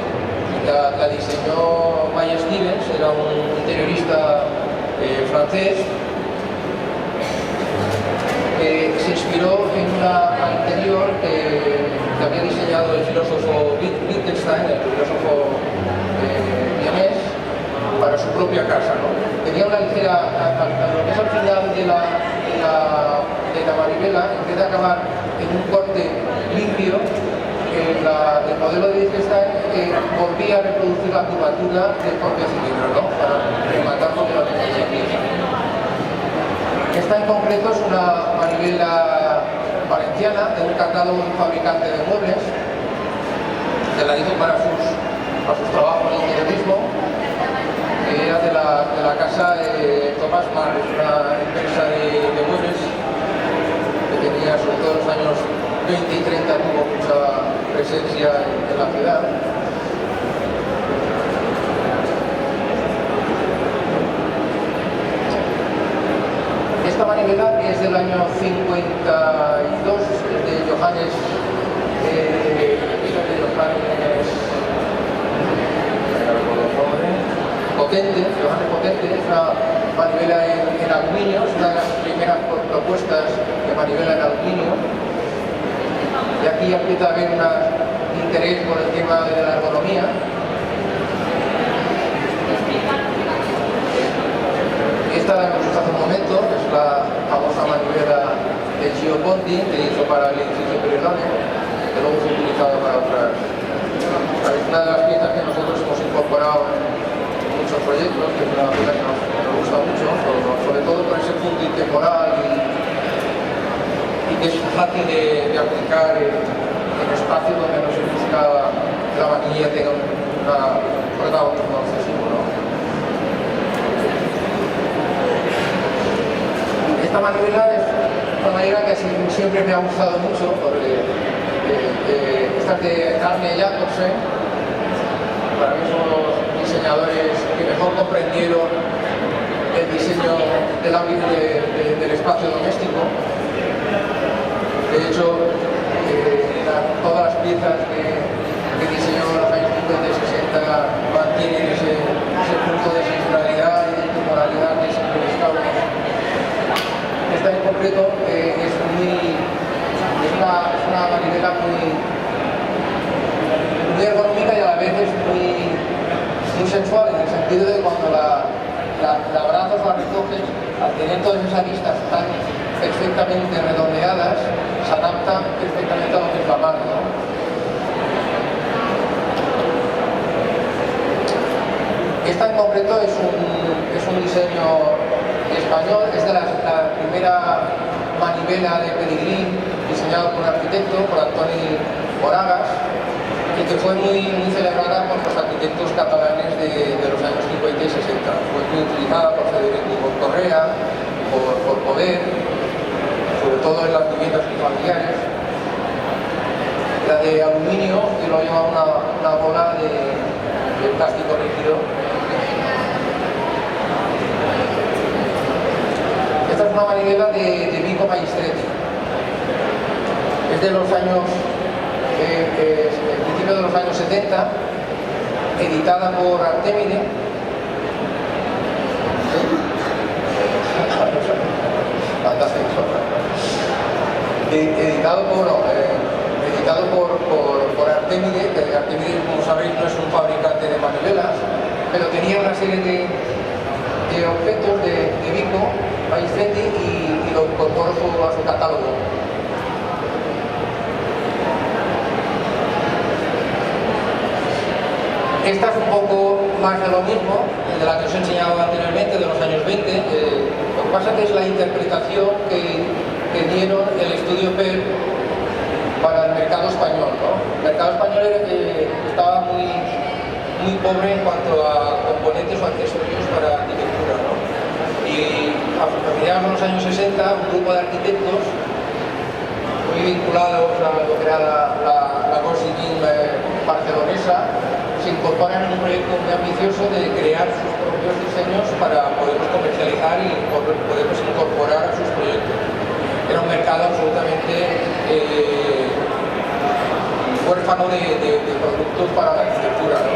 la diseñó Maya Stevens, era un interiorista francés que se inspiró en una anterior que había diseñado el filósofo Wittgenstein, el filósofo vienés, para su propia casa, ¿no? Tenía una ligera, lo que es al final de la manivela, en vez de acabar en un corte limpio, el modelo de Wittgenstein volvía a reproducir la curvatura del propio cilindro, ¿no? Para rematar con la pequeña pieza. Esta en concreto es una manivela valenciana de un catálogo de un fabricante de muebles que la hizo para sus trabajos de interiorismo, que era de la casa de Thomas Mann, una empresa de muebles que tenía, sobre todo en los años 20 y 30, tuvo mucha presencia en la ciudad. Esta manivela es del año 52, es de Johannes Potente, es una manivela en aluminio, es una de las primeras propuestas de manivela en aluminio. Y aquí empieza a haber un interés por el tema de la ergonomía. Esta la hemos visto hace un momento, que es la famosa manivela de Gio Ponti, que hizo para el edificio Pirellone, que luego fue utilizado para otras. Es una de las piezas que nosotros hemos incorporado en muchos proyectos, que es una pieza que nos gusta mucho, sobre todo por ese punto intemporal y que es fácil de aplicar en espacios donde no se busca que la manilla tenga un protagonismo excesivo, ¿no? Esta manivela es una manivela que siempre me ha gustado mucho, porque esta es de Arne Jacobsen. Para mí son los diseñadores que mejor comprendieron el diseño del ámbito del espacio doméstico. De hecho, todas las piezas que diseñó en los años 50 y 60 mantienen ese punto de sensorialidad y de temporalidad que siempre buscamos. Esta en concreto es una manivela muy ergonómica y a la vez es muy sensual, en el sentido de cuando la abrazas o la recoges, al tener todas esas aristas tan perfectamente redondeadas, se adapta perfectamente a lo que es la mano, ¿no? Esta en concreto es un diseño español, es de la primera manivela de pedigrí diseñado por un arquitecto, por Antoni Moragas, y que fue muy celebrada por los arquitectos catalanes de los años 50 y 60. Fue muy utilizada por Federico Correa, por Poder, sobre todo en las viviendas familiares. La de aluminio, que lo lleva una bola de plástico rígido. Esta es una manivela de Vico Magistretti. Es de los años, el principio de los años 70, editada por Artemide. Editado por Artemide, que Artemide, como sabéis, no es un fabricante de manivelas, pero tenía una serie de objetos de Vico, País Fendi, y lo incorporó a su catálogo. Esta es un poco más de lo mismo, de la que os he enseñado anteriormente, de los años 20. Lo que pasa es que es la interpretación que dieron el estudio PER para el mercado español, ¿no? El mercado español estaba muy pobre en cuanto a componentes o accesorios para arquitectura, ¿no? Y a mediados de los años 60, un grupo de arquitectos muy vinculados a lo que era la Consigin barcelonesa se incorporan en un proyecto muy ambicioso de crear sus propios diseños para poderlos comercializar y poderlos incorporar a sus proyectos. Era un mercado absolutamente huérfano de productos para la arquitectura, ¿no?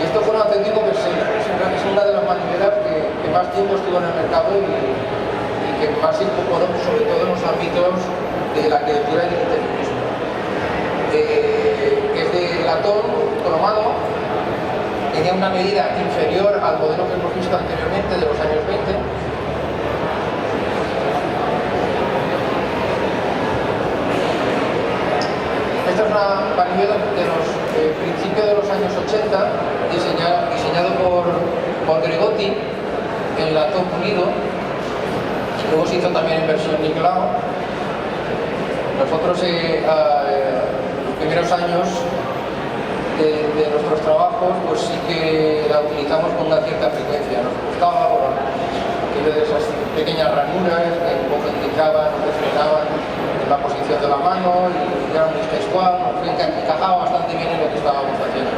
Y esto fue un auténtico bestseller. Es una de las manivelas que más tiempo estuvo en el mercado y que más se incorporó, sobre todo en los ámbitos de la arquitectura y del interiorismo. Es de latón cromado, tenía una medida inferior al modelo que hemos visto anteriormente de los años 20. Esta es una manivela de los principios de los años 80, diseñado por Gregotti en latón pulido. Luego se hizo también en versión niquelado. Nosotros los primeros años de nuestros trabajos, pues sí que la utilizamos con una cierta frecuencia. Nos gustaba por aquello de esas pequeñas ranuras que un poco indicaban o frenaban la posición de la mano y era muy textual, que encajaba bastante bien en lo que estábamos haciendo.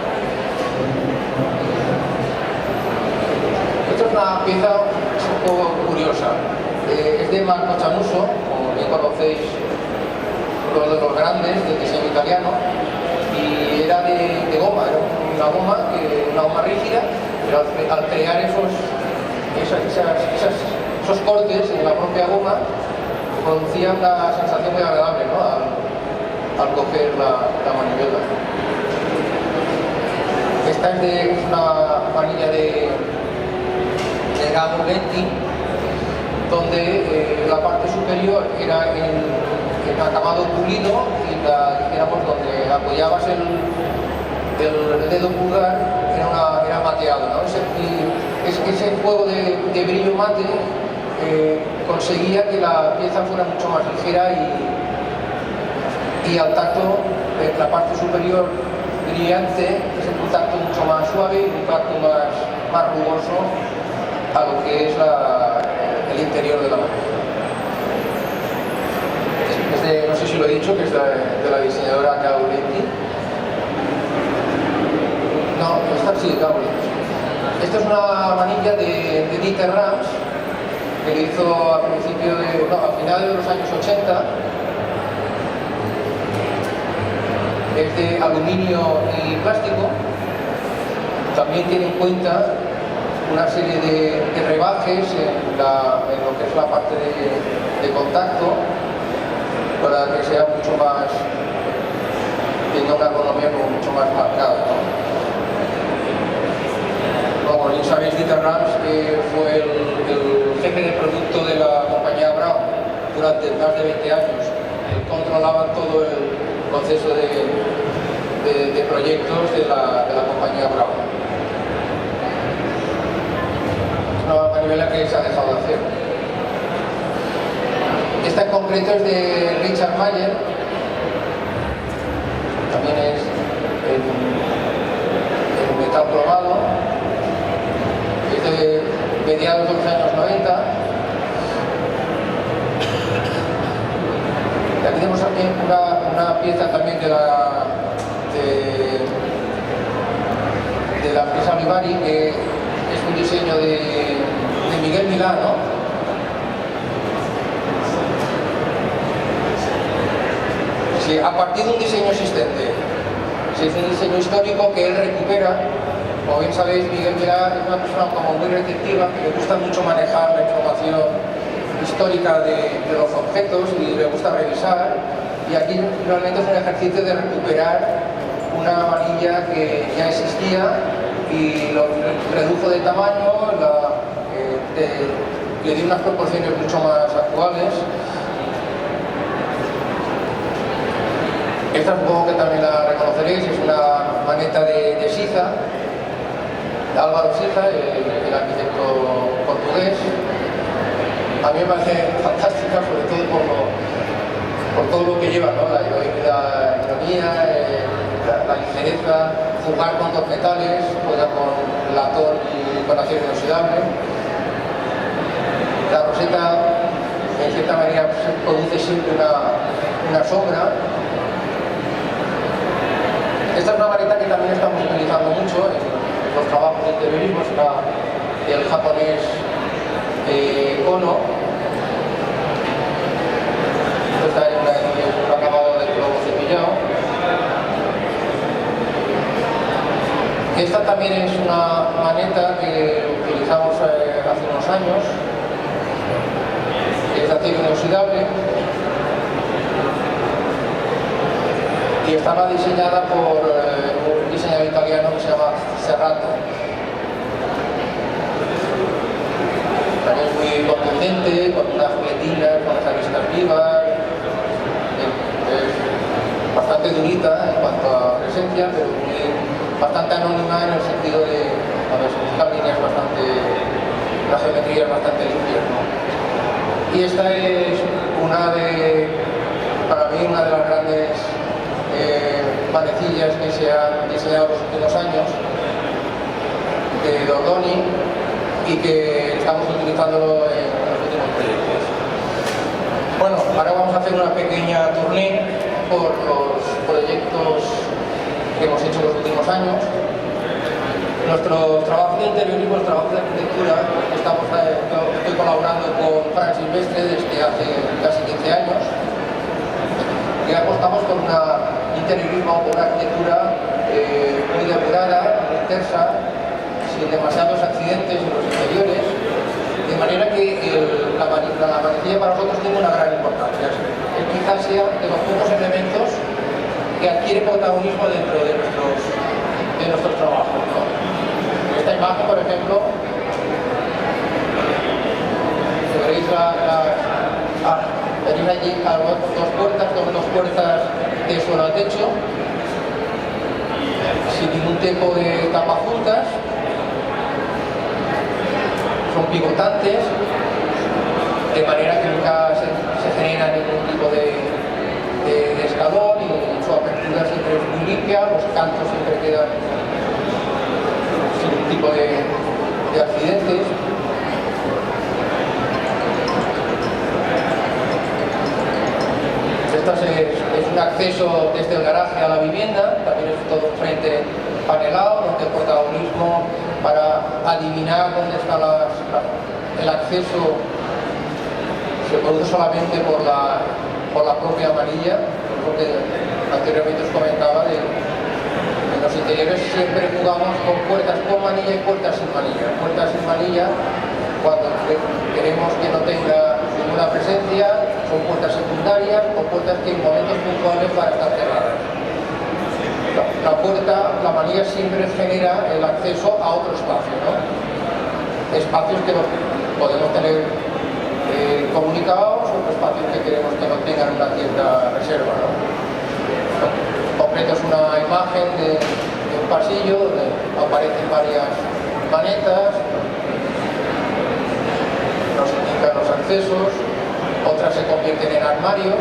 Esta es una pieza un poco curiosa. Es de Marco Camuso, como bien conocéis, uno de los grandes del diseño italiano, y era de goma, era una goma rígida, pero al crear esos cortes en la propia goma producía una sensación muy agradable, ¿no? al coger la manivela. Esta es una manilla de Gabo Lenti, donde la parte superior era en acabado pulido y digamos, donde apoyabas el dedo pulgar era mateado, ¿no? Ese juego de brillo mate conseguía que la pieza fuera mucho más ligera y al tacto la parte superior brillante es un tacto mucho más suave y un tacto más rugoso a lo que es el interior de la mano. No sé si lo he dicho, que es de la diseñadora Gaulenti. No, esta sí, Gaulenti. Esta es una manilla de Dieter Rams, que lo hizo a finales de los años 80. Es de aluminio y plástico. También tiene en cuenta una serie de rebajes en lo que es la parte de contacto, para que sea mucho más, tenga una economía mucho más marcada, ¿no? Como bien sabéis, Dieter Rams fue el jefe de producto de la compañía Braun durante más de 20 años. Él controlaba todo el proceso de proyectos de la compañía Braun. Es una manivela que se ha dejado de hacer. Esta en concreto es de Richard Mayer, también es en metal cromado, es de mediados de los años 90. Y aquí tenemos también una pieza también de la empresa Olivari, que es un diseño de Miguel Milán, ¿no? Sí, a partir de un diseño existente. Sí, es un diseño histórico que él recupera Como bien sabéis, Miguel Velar es una persona como muy receptiva, que le gusta mucho manejar la información histórica de los objetos y le gusta revisar. Y aquí realmente es un ejercicio de recuperar una manilla que ya existía y lo redujo de tamaño, le dio unas proporciones mucho más actuales. Esta supongo que también la reconoceréis, es una maneta de Siza, de Álvaro Siza, el arquitecto portugués. A mí me parece fantástica, sobre todo por todo lo que lleva, ¿no? La ironía, la ligereza, jugar con dos metales, juega con latón y con acero inoxidable. La roseta, en cierta manera, produce siempre una sombra. Esta es una vareta que también estamos utilizando mucho en los trabajos de interiorismo, el japonés Ono. Esto está en un acabado de globo cepillado. Esta también es una maneta que utilizamos hace unos años. Es de acero inoxidable. Y estaba diseñada por un diseñador italiano que se llama Serrato. También es muy contundente, con unas fletinas, con las aristas vivas. Es bastante durita en cuanto a presencia, pero bastante anónima en el sentido de se buscan líneas las geometrías bastante limpias, ¿no? Y esta es para mí una de las grandes manecillas que se han diseñado en los últimos años de Dordoni y que estamos utilizándolo en los últimos proyectos. Bueno, ahora vamos a hacer una pequeña tournée por los proyectos que hemos hecho en los últimos años. Nuestros trabajos de interiorismo, los trabajos de arquitectura, estoy colaborando con Fran Silvestre desde hace casi 15 años. Y apostamos por un interiorismo, por una arquitectura muy depurada, muy tersa, sin demasiados accidentes en los interiores, de manera que la manecilla para nosotros tiene una gran importancia. Quizás sea de los pocos elementos que adquiere protagonismo dentro de nuestros trabajos, ¿no? Esta imagen, por ejemplo, veréis tenéis allí dos puertas de suelo a techo, sin ningún tipo de tapajuntas, son pivotantes, de manera que nunca se genera ningún tipo de escalón y su apertura siempre es muy limpia, los cantos siempre quedan sin ningún tipo de accidentes. Es un acceso desde el garaje a la vivienda, también es todo un frente panelado, donde el protagonismo para adivinar dónde está el acceso se produce solamente por la propia amarilla, lo que anteriormente os comentaba en los interiores siempre jugamos con puertas con manilla y puertas sin manilla. Puertas sin manilla, cuando queremos que no tenga ninguna presencia, son puertas secundarias o puertas que en momentos puntuales van a estar cerradas. La manilla siempre genera el acceso a otro espacio, ¿no? Espacios que podemos tener comunicados, otros espacios que queremos que no tengan una cierta reserva, ¿no? Concreto es una imagen de un pasillo donde aparecen varias manetas, nos indican los accesos, otras se convierten en armarios.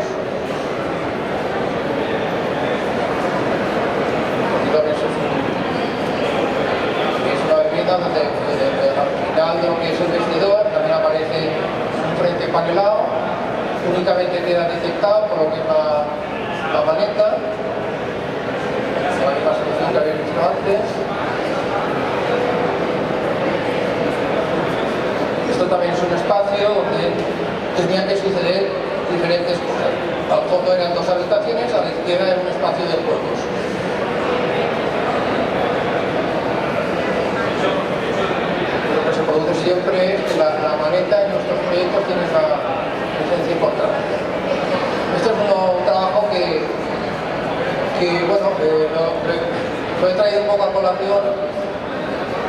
Es una vivienda donde al final de lo que es el vestidor también aparece un frente panelado, únicamente queda detectado por lo que es la maleta, la misma solución que habéis visto antes. Esto también es un espacio donde tenían que suceder diferentes cosas. Al fondo eran dos habitaciones, a la izquierda era un espacio de juegos. siempre la maneta en nuestros proyectos tiene esa presencia importante. Este es un trabajo que bueno, lo he traído un poco a colación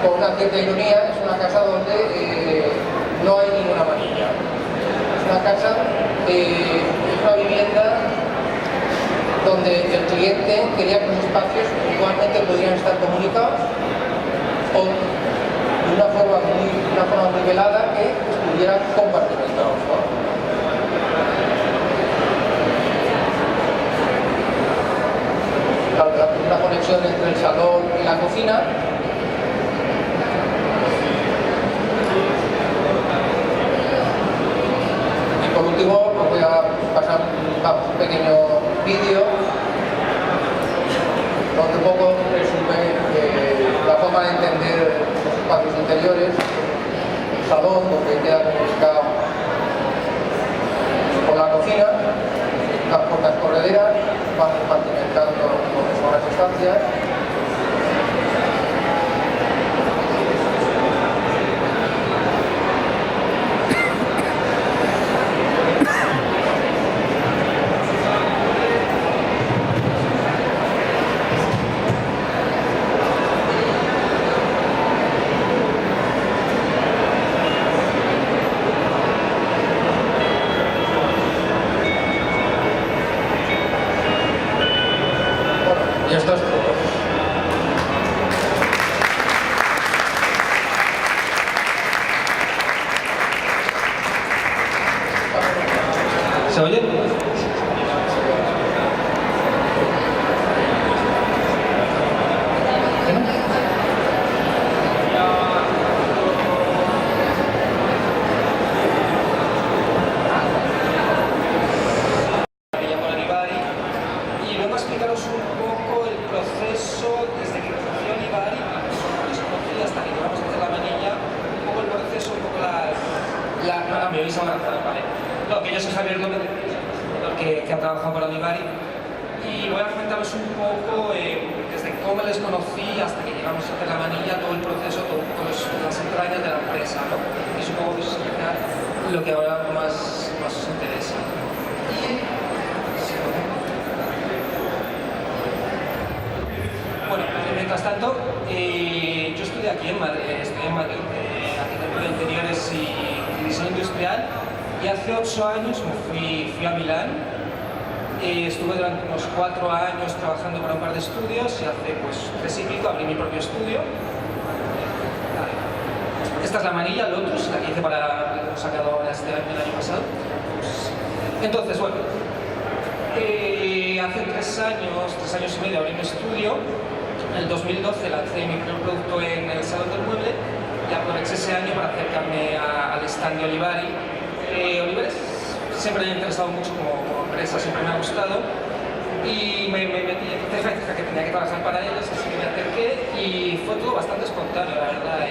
con una cierta ironía. Es una casa donde no hay ninguna manilla. Es una casa, es una vivienda donde el cliente quería que los espacios igualmente pudieran estar comunicados o de una forma muy velada que estuvieran compartimentados, ¿no? Una conexión entre el salón y la cocina. Y por último, os voy a pasar un pequeño vídeo donde un poco resume la forma de entender los espacios interiores, el salón donde queda comunicado con la cocina, las puertas correderas, van compartimentando lo que son las estancias. Y esto es todo. ¿Se oye? Y vengo a explicaros un poco el proceso desde que conocí a Olivari, les conocí hasta que llegamos a hacer la manilla, un poco el proceso, un poco me oís ahora, vale. No, que yo soy Javier López, que ha trabajado para Olivari, y voy a comentaros un poco desde cómo les conocí hasta que llegamos a hacer la manilla, todo el proceso, todas las entrañas de la empresa, ¿no? Y supongo que os explicar lo que ahora más os interesa. Bueno, mientras tanto, yo estudié aquí en Madrid, arquitectura de interiores y diseño industrial, y hace 8 años me fui a Milán. Estuve durante unos 4 años trabajando para un par de estudios y hace pues 3 y pico abrí mi propio estudio. Esta es la manilla, Lotus, la que hice para lo sacado ahora el año pasado. Entonces, bueno, hace 3 años y medio abrí mi estudio. En el 2012 lancé mi primer producto en el Salón del Mueble y aproveché ese año para acercarme al stand de Olivari. Olivari siempre me ha interesado mucho como empresa, siempre me ha gustado y me metí en ceja que tenía que trabajar para ellos, así que me acerqué y fue todo bastante espontáneo, la verdad.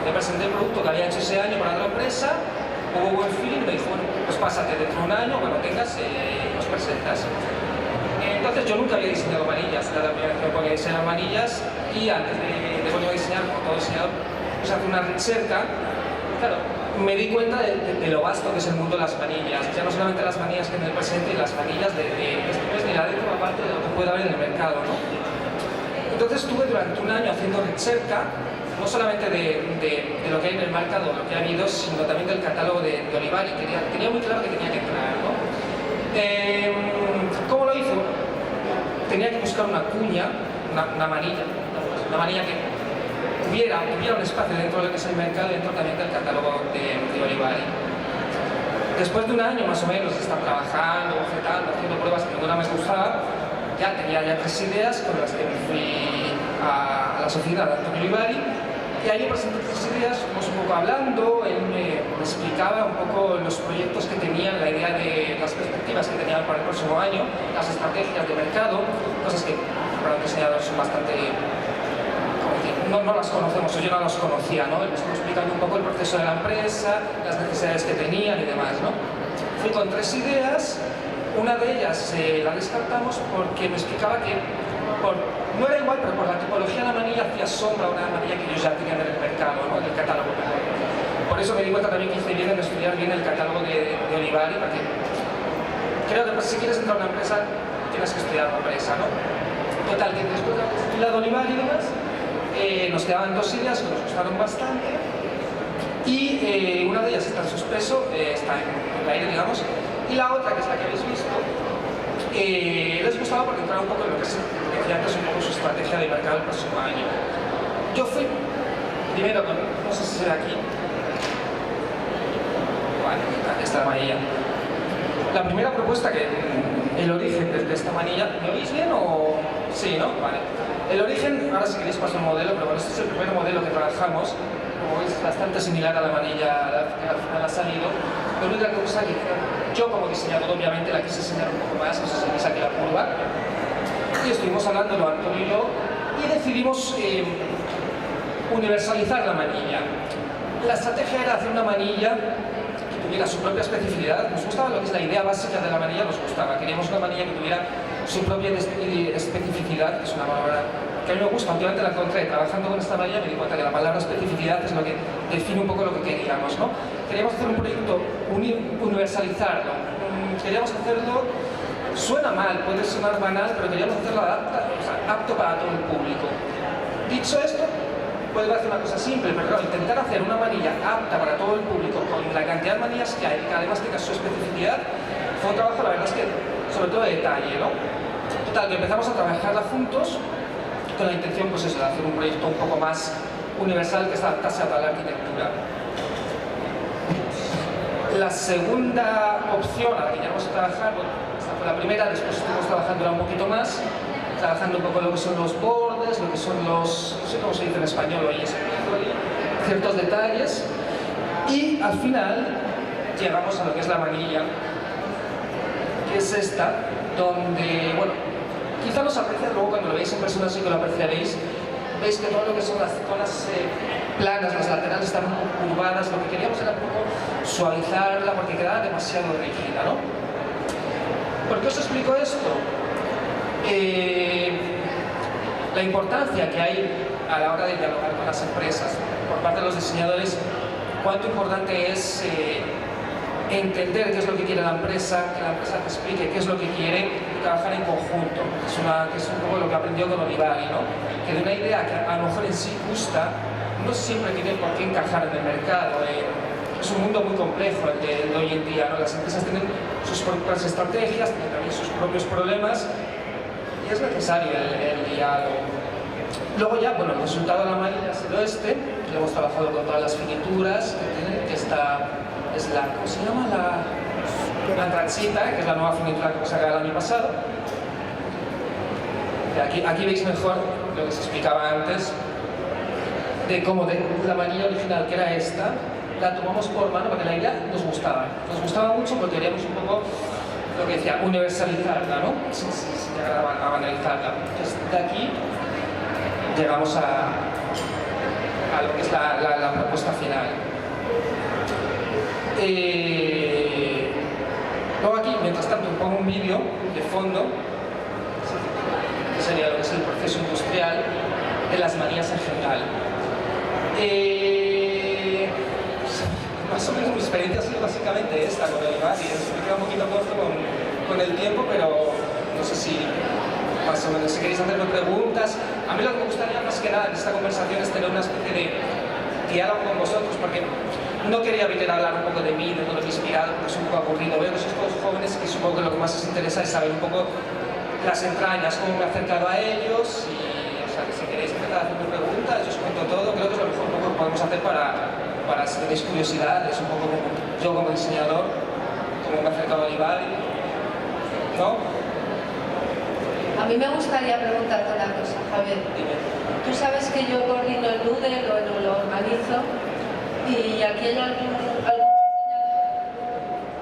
Me presenté el producto que había hecho ese año para otra empresa, hubo buen feeling, me dijo, bueno, pues pásate dentro de un año, cuando tengas, nos presentas. Entonces yo nunca había diseñado manillas, era la primera vez que me ponía a diseñar manillas y antes de ponerme a diseñar, como todo diseñador, pues hace una recerca. Claro, me di cuenta de lo vasto que es el mundo de las manillas, ya no solamente las manillas que en el presente y las manillas de mirar dentro aparte de lo que puede haber en el mercado, ¿no? Entonces estuve durante un año haciendo recerca, no solamente de lo que hay en el mercado, lo que ha habido, sino también del catálogo de Olivari. Tenía muy claro que tenía que entrar, ¿no? ¿Cómo lo hice? Tenía que buscar una cuña, una manilla que tuviera un espacio dentro de lo que es el mercado, dentro también del catálogo de Olivari. Después de un año más o menos de estar trabajando, objetando, haciendo pruebas que ninguna me gustaba, ya tenía 3 ideas con las que me fui a las oficinas de Antonio Olivari. Y ahí le presenté 3 ideas, un poco hablando, él me explicaba un poco los proyectos que tenían, la idea de las perspectivas que tenían para el próximo año, las estrategias de mercado, cosas que para un diseñador son bastante, no las conocemos, o yo no las conocía, ¿no? Él me estuvo explicando un poco el proceso de la empresa, las necesidades que tenían y demás, ¿no? Fui con 3 ideas, una de ellas la descartamos porque me explicaba que no era igual, pero por la tipología de la manilla hacía sombra a una manilla que ellos ya tenían en el mercado, ¿no? En el catálogo. Por eso me di cuenta también que hice bien en estudiar bien el catálogo de Olivari, porque creo que pues, si quieres entrar a una empresa tienes que estudiar la empresa, ¿no? Total, que después de la de Olivari y demás, nos quedaban 2 ideas que nos gustaron bastante y una de ellas está en suspenso, está en el aire, digamos, y la otra, que es la que habéis visto, les gustaba porque entraba un poco en lo que decía antes, un poco su estrategia de mercado el próximo año. Yo fui primero con, no sé si se ve aquí, vale, esta manilla. La primera propuesta, que el origen de esta manilla, ¿me oís bien o...? Sí, ¿no? Vale. El origen, ahora si queréis paso el modelo, pero bueno, este es el primer modelo que trabajamos, como veis es bastante similar a la manilla que al final ha salido. La única cosa que yo como diseñador obviamente la quise enseñar un poco más, no sé si veis aquí la curva, y estuvimos hablando Antonio y yo, y decidimos universalizar la manilla. La estrategia era hacer una manilla que tuviera su propia especificidad. Nos gustaba lo que es la idea básica de la manilla, nos gustaba. Queríamos una manilla que tuviera su propia especificidad, que es una palabra que a mí me gusta. Últimamente la encontré trabajando con esta manilla, me di cuenta que la palabra especificidad es lo que define un poco lo que queríamos, ¿no? Queríamos hacer un proyecto, universalizarlo. Queríamos hacerlo, suena mal, puede sonar banal, pero queríamos hacerlo apto para todo el público. Dicho esto, puede parecer una cosa simple, pero claro, intentar hacer una manilla apta para todo el público con la cantidad de manillas que hay, que además tenga su especificidad, fue un trabajo, la verdad es que, sobre todo de detalle, ¿no? Total, que empezamos a trabajarla juntos con la intención, pues eso, de hacer un proyecto un poco más universal que se adaptase a toda la arquitectura. La segunda opción a la que llegamos a trabajar, bueno, esta fue la primera, después estuvimos trabajando un poquito más, trabajando un poco lo que son los bordes, lo que son los, no sé cómo se dice en español, o ciertos detalles, y al final llegamos a lo que es la manilla, que es esta, donde, bueno, quizá no se aprecia, luego cuando lo veis en persona sí que lo apreciaréis, veis que todo lo que son las zonas planas, las laterales están un poco curvadas, lo que queríamos era un poco suavizarla porque quedaba demasiado rígida, ¿no? ¿Por qué os explico esto? La importancia que hay a la hora de dialogar con las empresas por parte de los diseñadores, cuánto importante es entender qué es lo que quiere la empresa, que la empresa te explique qué es lo que quiere y trabajar en conjunto, que es un poco lo que aprendió con Olivari, ¿no? Que de una idea que a lo mejor en sí gusta, no siempre tiene por qué encajar en el mercado. Es un mundo muy complejo el de hoy en día, ¿no? Las empresas tienen sus propias estrategias, tienen también sus propios problemas y es necesario el diálogo. Luego ya, bueno, el resultado de la manilla ha sido este, que hemos trabajado con todas las finituras que tiene, que esta es la, ¿cómo se llama? La antraxita, que es la nueva finitura que hemos sacado el año pasado. Aquí veis mejor lo que se explicaba antes, de cómo la manilla original, que era esta, la tomamos por mano porque la idea nos gustaba mucho porque queríamos un poco lo que decía, universalizarla, ¿no? Sin llegar a banalizarla. Entonces, de aquí llegamos a lo que es la propuesta final. Luego aquí, mientras tanto, pongo un vídeo de fondo, que sería lo que es el proceso industrial de las manillas en general. Más o menos mi experiencia ha sido básicamente esta con el Olivari. Me queda un poquito corto con el tiempo, pero no sé si más o menos si queréis hacerme preguntas. A mí lo que me gustaría más que nada en esta conversación es tener una especie de diálogo con vosotros, porque no quería venir a hablar un poco de mí, de todo lo que he inspirado, porque es un poco aburrido. Veo que sois todos jóvenes y supongo que lo que más os interesa es saber un poco las entrañas, cómo me he acercado a ellos y, o sea, que si queréis empezar a hacerme preguntas, yo os cuento todo. Creo que es lo mejor que podemos hacer para si tenéis curiosidad, es un poco como yo como diseñador, cómo me he acercado a Olivari, ¿no? A mí me gustaría preguntarte una cosa, Javier. Dime. Tú sabes que yo coordino el Doodle, lo organizo, y aquí hay algún diseñador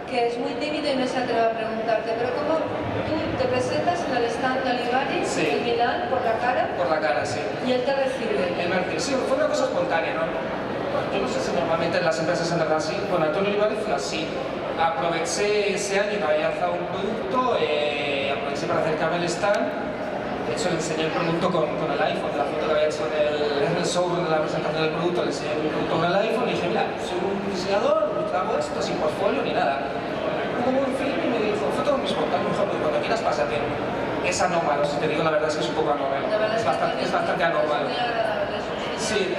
que es muy tímido y no se atreve a preguntarte, pero ¿cómo tú te presentas en el stand de Olivari, Sí. en Milán, por la cara? Por la cara, sí. Y él te recibe. Sí, fue una cosa espontánea, ¿no? Yo no sé si normalmente en las empresas andan así. Con Antonio Olivari fue así. Aproveché ese año que había lanzado un producto, aproveché para acercarme al stand, hecho, le enseñé el producto con el iPhone, la foto que había hecho en el showroom de la presentación del producto, le enseñé el producto con el iPhone y dije, mira, soy un diseñador, hago esto sin portfolio ni nada. Hubo un film y me dijo, foto con mis montajes, mejor, cuando quieras pásate. Es anómalo, si te digo la verdad es que es un poco anómalo, es bastante anómalo. Sí,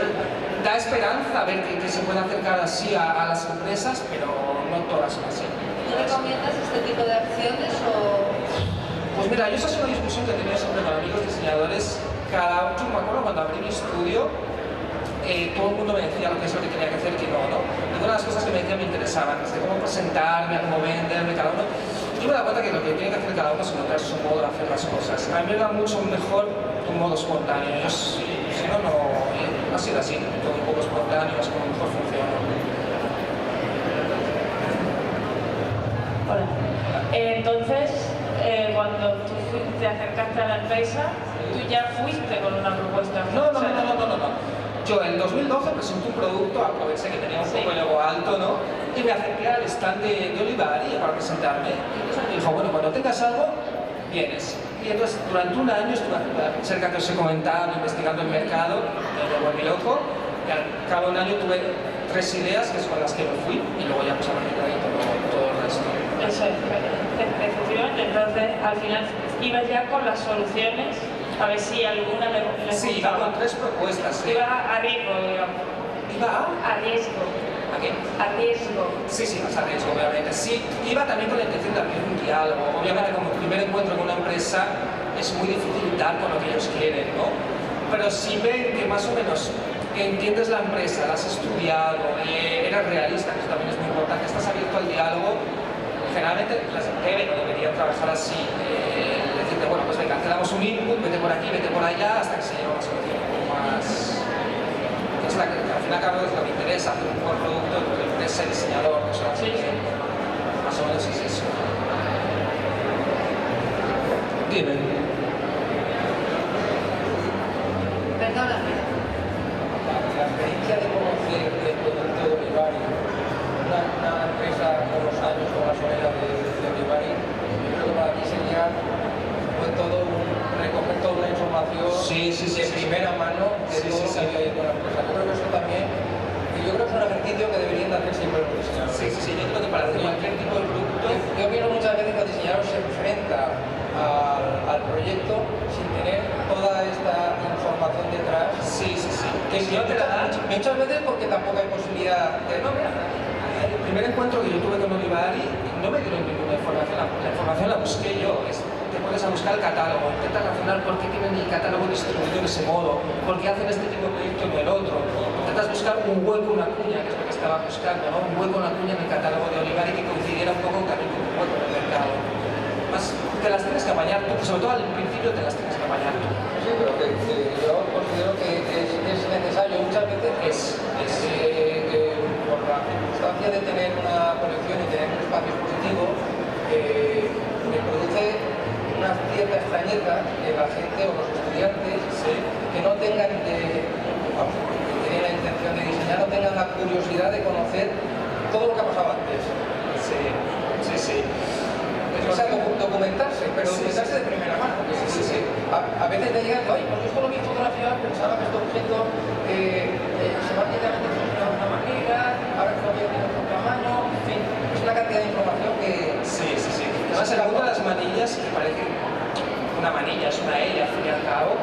da esperanza a ver que se puede acercar así a las empresas, pero no todas son así. ¿Tú recomiendas este tipo de acciones o...? Pues mira, yo esa es una discusión que he tenido siempre con amigos diseñadores. Yo me acuerdo cuando abrí mi estudio, todo el mundo me decía lo que es lo que tenía que hacer y que no, ¿no? Y una de las cosas que me decían me interesaban, desde cómo presentarme, a cómo venderme, cada uno. Yo me he dado cuenta que lo que tiene que hacer cada uno es encontrar su modo de hacer las cosas. A mí me va mucho mejor un modo espontáneo. Yo, si no, no ha sido así, todo un poco espontáneo, es como mejor funciona. Hola. Entonces, cuando tú te acercaste a la empresa, tú ya fuiste con una propuesta. No. Yo en 2012 presenté un producto, aproveché que tenía un poco el ego alto, ¿no? Y me acerqué al stand de Olivari para presentarme. Y entonces me dijo, bueno, cuando tengas algo, vienes. Y entonces durante un año estuve cerca que os he comentado, investigando el mercado, me volví loco. Y al cabo de un año tuve 3 ideas que son las que me fui y luego ya pues a partir de ahí todo el resto. Eso es, efectivamente. Entonces, al final, ibas ya con las soluciones a ver si alguna le Sí, iba con 3 propuestas. Sí. Iba a riesgo, digamos. ¿Iba a riesgo? ¿A qué? A riesgo. Sí, más a riesgo, obviamente. Sí, iba también con la intención de abrir un diálogo. Obviamente, como primer encuentro con una empresa, es muy difícil dar con lo que ellos quieren, ¿no? Pero si ven que más o menos entiendes la empresa, la has estudiado, eres realista, que eso también es muy importante, estás abierto al diálogo, generalmente las deberían trabajar así. Decirte, bueno, pues venga, te damos un input, vete por aquí, vete por allá, hasta que se llegue a una solución un poco más... Que es la que al fin y al cabo es lo que interesa, hacer un buen producto, lo que interesa el diseñador, o sea, sí. Más o menos es eso. Dime. Perdóname. La experiencia de conocer el producto de Olivari, una empresa con los años, con la solera de Olivari, yo creo que para ti sería todo recoger toda una información de primera mano de todo lo que había ahí con la empresa. Yo creo que eso también, y yo creo que es un ejercicio que deberían hacer siempre los diseñadores. Sí, yo creo que para hacer cualquier tipo de producto... Yo pienso muchas veces que el diseñador se enfrenta al proyecto sin tener toda esta información detrás. Sí. Que si no te la dan, muchas veces porque tampoco hay posibilidad de... No, mira, el primer encuentro que yo tuve con Olivari no me dieron ninguna información, la información la busqué yo. Te pones a buscar el catálogo, intentas razonar por qué tienen el catálogo distribuido de ese modo, por qué hacen este tipo de proyecto y no el otro. Intentas buscar un hueco, una cuña, que es lo que estaba buscando, ¿no? Un hueco, una cuña en el catálogo de Olivari que coincidiera un poco también con un hueco en el mercado. Más te las tienes que apañar tú, sobre todo al principio te las tienes que apañar tú. Sí, pero que yo considero que es necesario muchas veces por la circunstancia de tener una conexión y tener un espacio expositivo, me produce una cierta extrañeza que la gente o los estudiantes que no tengan que tienen la intención de diseñar, no tengan la curiosidad de conocer todo lo que ha pasado antes. Sí. O sea, documentarse, pero documentarse de primera mano. A veces te llegan, oye, pues esto lo vi fotografiado, pensaba que este objeto semánticamente funciona de una manera, ahora que lo veo tiene otro tamaño, en fin, es una cantidad de información que... Sí. Además, el mundo de las manillas, que parece una manilla, es una L al fin y al cabo,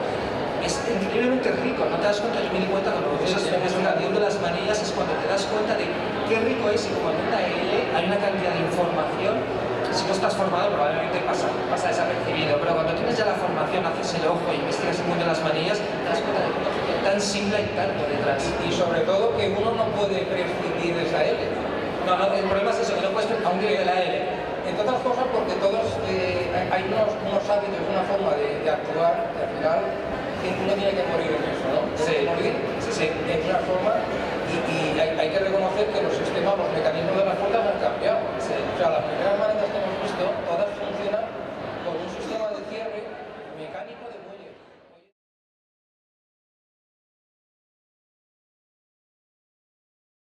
es increíblemente rico, no te das cuenta, yo me di cuenta cuando lo usas en el avión de las manillas, es cuando te das cuenta de qué rico es y como en una L hay una cantidad de información. Si no estás formado probablemente pasa desapercibido, pero cuando tienes ya la formación, haces el ojo y investigas el mundo de las manillas, te das cuenta de que es tan simple y tanto detrás. Y sobre todo que uno no puede prescindir de esa L. No, el problema es eso, que no puedes prescindir de la L. Entre otras cosas porque todos hay unos hábitos, una forma de actuar que al final uno tiene que morir en eso, ¿no? Sí. Morir en una forma y hay que reconocer que los sistemas, los mecanismos de las puertas han cambiado. O sea, las primeras maneras que hemos visto, todas funcionan